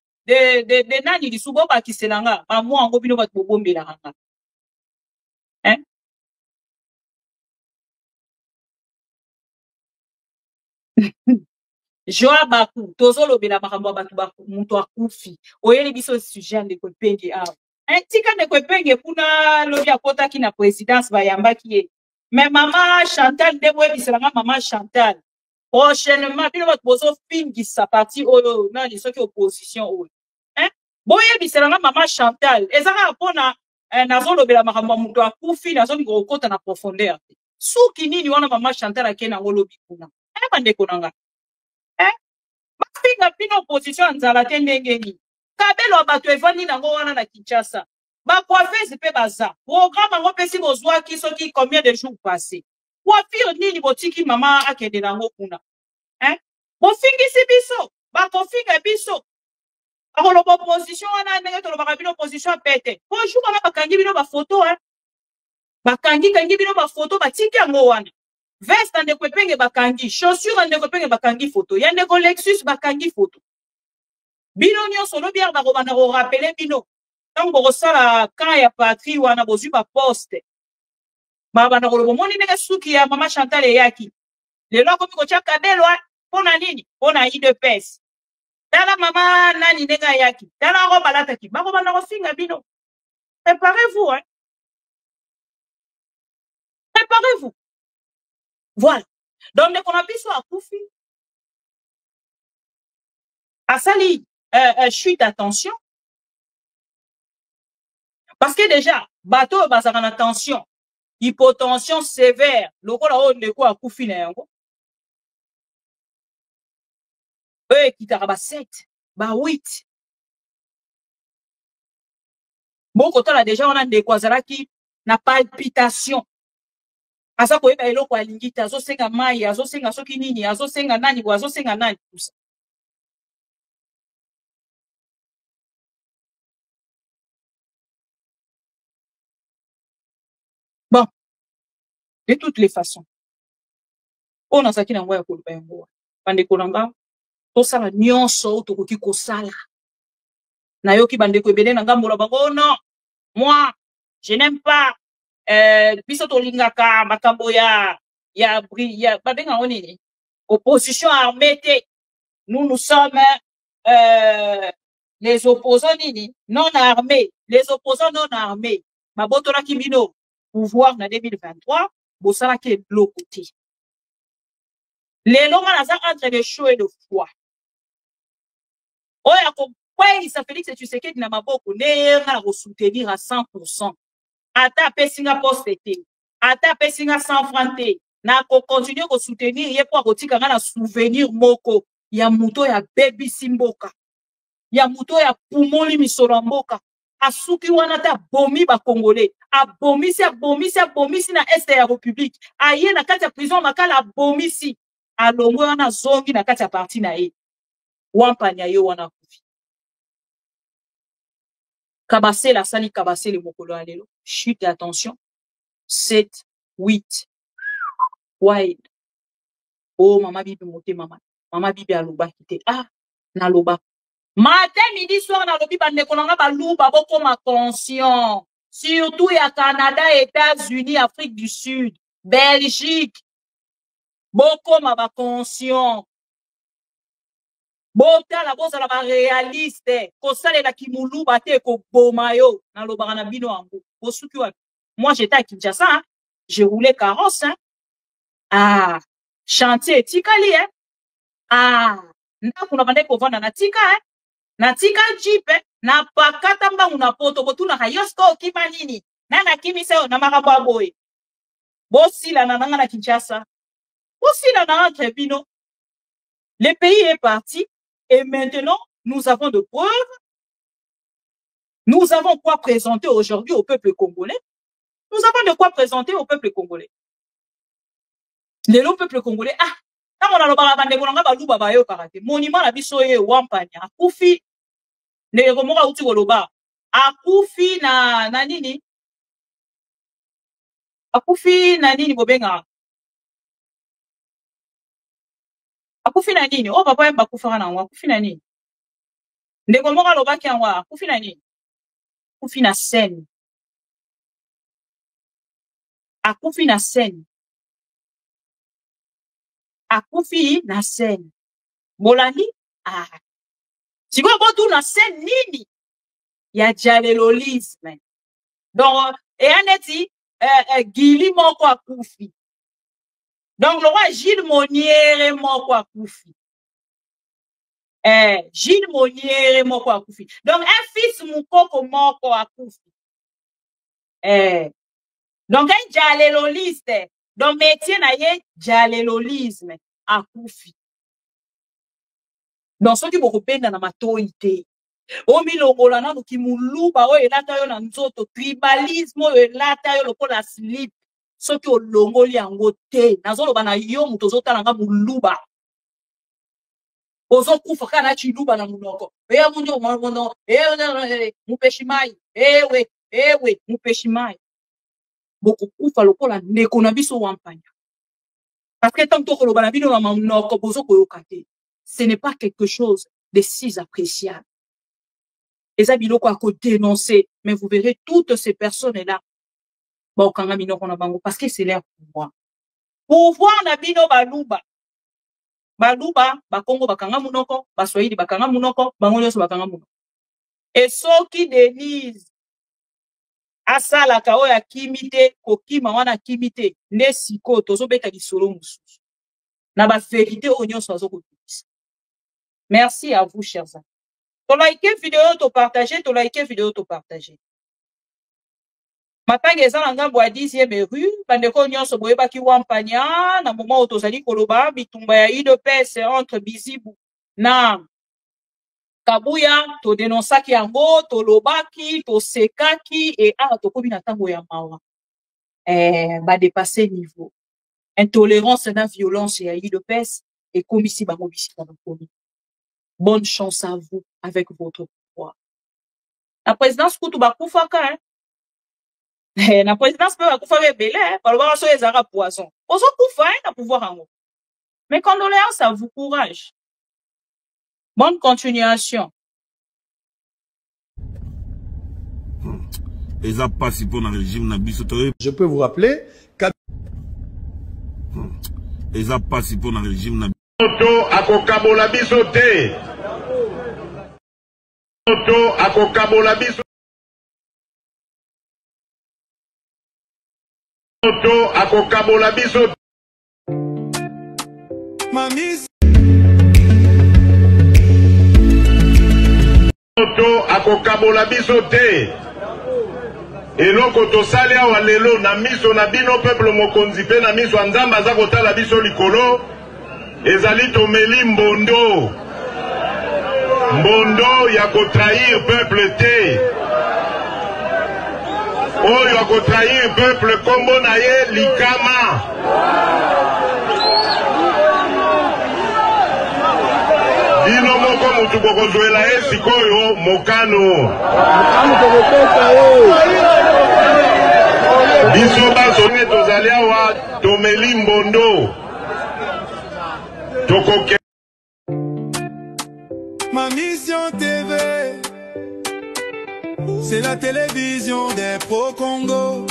nani di subo ba kiselanga ba mo ango bino ba bombela hanga. Hein? Joa baku tozolo bela makambo batu baku muntu akufi. Oyeli biso sujet de kopenge a. Tika de kopenge kuna lobi akota ki na présidence ba yambaki ye. Mais maman Chantal debwe biselanga maman Chantal. Prochainement, bino ba bozo fingi sa parti oyo na li soki opposition oyo. Hein? Boye biselanga maman Chantal. Ezaka apona nazolo bela makambo muntu akufi nazo ni kokota na profondeur. Suki nini wana maman Chantal akena ngolobi kuna. Bande konanga. Bafinga pino opposition nzala te ndenge nini. Kabelo bato evandi nango wana na Kinshasa. Ba coiffeuse pe baza. Programme ngo pesi bozwa ki soki combien de jours passés. Coiffure nini botiki mama akende nango kuna. Hein? Bofingisi biso. Ba kofinga biso. Akolo opposition wana ndenge to ba bino opposition pete. Bonjour wana bakangi bino ba photo hein. Bakangi bino ba photo batiki yango wana. Veste ande kwepenge bakangi, chaussure ande kwepenge bakangi photo, yande ko Lexus bakangi photo. Bino nyonso lobi ya bakobana ko rappeler bino. Tant bo sala quand ya patrie wana bozu ba poste. Ba bana ko bomoni ndenge suki ya mama Chantal eyaki. Lelo ko biko chaka belo pona nini? Pona IDPS. Tala mama nani ndenge yaki. Tala ko balata ki. Ba ko bana ko finga bino. Préparez-vous hein. Préparez-vous. Voilà. Donc, dès qu'on a pu soit à Koufi, à Sali, chute attention. Parce que déjà, bateau, bah, ça en attention. Hypotension sévère. Le coup, là, on est quoi à Koufi, là, qui t'a rabat 7, bah 8. Bon, quand on a déjà, on a des quoi, qui n'a palpitation. Asa ko eba eloko alingita azo senga mai azo senga soki nini azo senga nani ko azo senga nani tout ça. Bon, de toutes les façons. On a saki na ngwa ya koluba yango. Bande konanga to sala nyonso to koki ko sala. Na yoki bande ko ebele na ngambola bango non. Moi, je n'aime pas biso to lingaka makambo ya babenga onini. Opposition armée te. Nous sommes les opposants nini non armés, les opposants non armés. Mabotola Kimino, pouvoir en 2023, Bossala qui est de l'autre côté. Les noms entre le chaud et le froid. Oh, il s'appelle Félix et tu sais qu'il n'a pas beaucoup de soutenir à 100%. Ata pesinga postete, ata pesinga sans franté. Na ko continuer ko soutenir ye pour kotika na souvenir moko ya muto ya baby simboka. Ya muto ya pumoli misolo mboka. Asuki wana ta bomi ba congolais. Abomisi na est ya république. Aye na kati ya prison makala abomisi. Alongwe wana zongi na kati ya parti na ye. Wampanya yo wana kufi. Kabase la sali kabase le mokolo alelo. Chute attention. 7, 8. Wide. Oh, maman bibi moté maman. Maman bibi aloba kite. Ah, na loba. Matin, midi, soir, na lobi bande konanga ba louba boko ma conscient. Surtout ya Canada, États-Unis, Afrique du Sud, Belgique. Boko ma ba conscient. Bota la bosa la ba réaliste. Ko sale la kimulu bate ko bomayo na loba na bino ango. Bosuki wa. Moi j'étais à Kinshasa, hein. Je roulais carrosse hein. Ah, chantier tikali hein. Ah, na kuna bande ko vanda na tika hein. Na tika jeep hein. Na pakata mbangu na poto botuna hayosko kima nini. Na na kimise na makabo boy. Bosi la na nanga na Kinshasa. Bosi la na entre bino. Le pays est parti et maintenant nous avons de preuves. Nous avons quoi présenter aujourd'hui au peuple congolais. Nous avons de quoi présenter au peuple congolais. Le peuple congolais, ah, Tango na lobaka bandeko nanga baluba bayokaka te. Monument na biso ye Wampanya akufi ndeko moko uti koloba akufi na nini? Akufi na nini bobenga? Akufi na nini? Oh papa yamba kufaka na akufi na nini? Ndeko moko lobaki yango akufi na nini? Akufi na scène. Akufi na scène. Akufi na scène. Bolandi? Ah. Siko botu na scène nini? Ya dialelolisme. Donc, et aneti, Gili moko akufi. Donc, le roi Gilles Moniere moko akufi. Gilles Moniere moko akufi. Donc, un fils mukoko moko akufi. Donc, un dialéloliste. Donc, métier na ye dialélolisme akufi. Donc, ce qui vous repère dans ma toité. Omi longola na ki muluba o elata yo na nzoto tribalisme o elata yo lokola slip soki o longoli yango te nazoloba na yo muto zotala nga muluba ozo kufa kana chiluba na munoko munyo mono mupeshimai ewe mupeshimai boko kufa lokola ndeko na biso Wampanya parce que tant que koloba na bino na munoko bozo koyoka te ce n'est pas quelque chose de si appréciable. Les abiloko à dénoncer, mais vous verrez toutes ces personnes-là. Bon, quand on a bango, parce que c'est leur pouvoir. Pouvoir na bino baluba. Baluba, bakongo bakanga munoko, baswahili bakanga munoko, bango nyoso bakanga munoko. Et ceux qui Denise, asala kao ya kimite, kokima wana kimite, ne siko, tozo beta lisolo mususu. Na ba vérité onyo sozo kotisa. Merci à vous, chers amis. To like vidéo, to partager, to like vidéo, to partager. Matanga ezala ngambo ya 10e rue, bandeko nyonso boyeba ki Wampanya, na moment où tozali koloba, bitumba ya UDPS entre Bizibu na Kabuya, to denonsaki yango, to lobaki, to sekaki, et to komi na tango ya mawa. Ba dépasser niveau. Intolérance na violence ya UDPS, et komisi bango bisika na komi. Bonne chance à vous avec votre pouvoir. La présidence Koutou Bakoufaka, hein? La présidence peut Bakoufaka belé, hein? Par le voir sur les arabes poison. Ozo Koufa, hein, na pouvoir en haut. Mes condoléances à vous, courage. Bonne continuation.
Je peux vous rappeler
Moto akokabola biso te. Moto akokabola biso. Moto akokabola biso.
Mami.
Moto akokabola biso te. Eloko tosali awa lelo na miso na bino peuple mokonzi pe na miso nzamba za kotala biso likolo. Ezali tomeli mbondo. Mbondo ya kotrahir peuple te. Oyo ya kotrahir peuple kombo na ye likama. Dino moko mutu bokozwela ye sikoyo mokano. Biso basone tozali awa tomeli mbondo.
Ma mission TV, c'est la télévision des pro-Congo.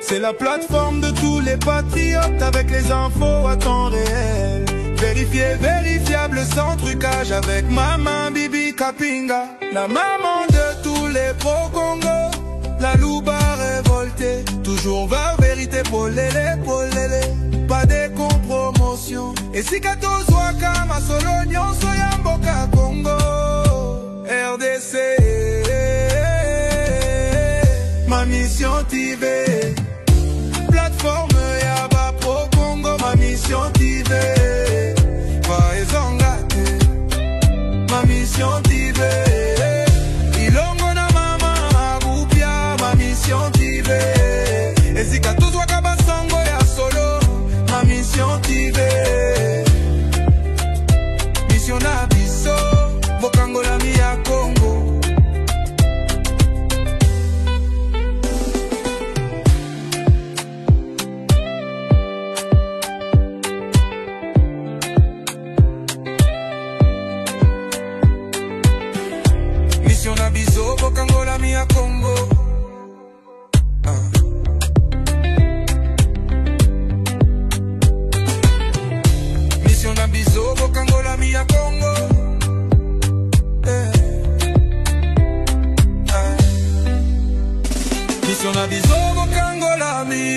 C'est la plateforme de tous les patriotes avec les infos à temps réel. Vérifié, vérifiable, sans trucage avec Maman Bibi Kapinga. La maman de tous les pro-Congo. La louba révoltée, toujours vers vérité pour l'élé, pas de compromotion. Et si Katos Wakama solo nyonso ya mboka Congo RDC. Ma mission TV, plateforme ya ba pro Congo. Ma mission TV, va ezongate. Ma mission TV, ilongo na mama agupia. Ma mission TV, et si Katos Wakaba sango ya solo. Ma mission TV.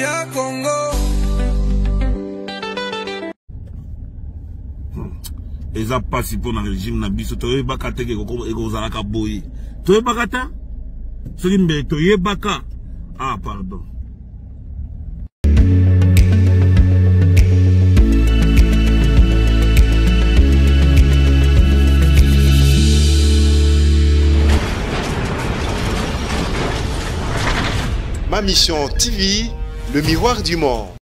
ya Congo.
Eza pasi pour le régime na biso toye bakate ke ekozala ka boyi. Toye bakata? Soki mbe toye baka. Ah pardon.
Ma mission TV, le miroir du monde.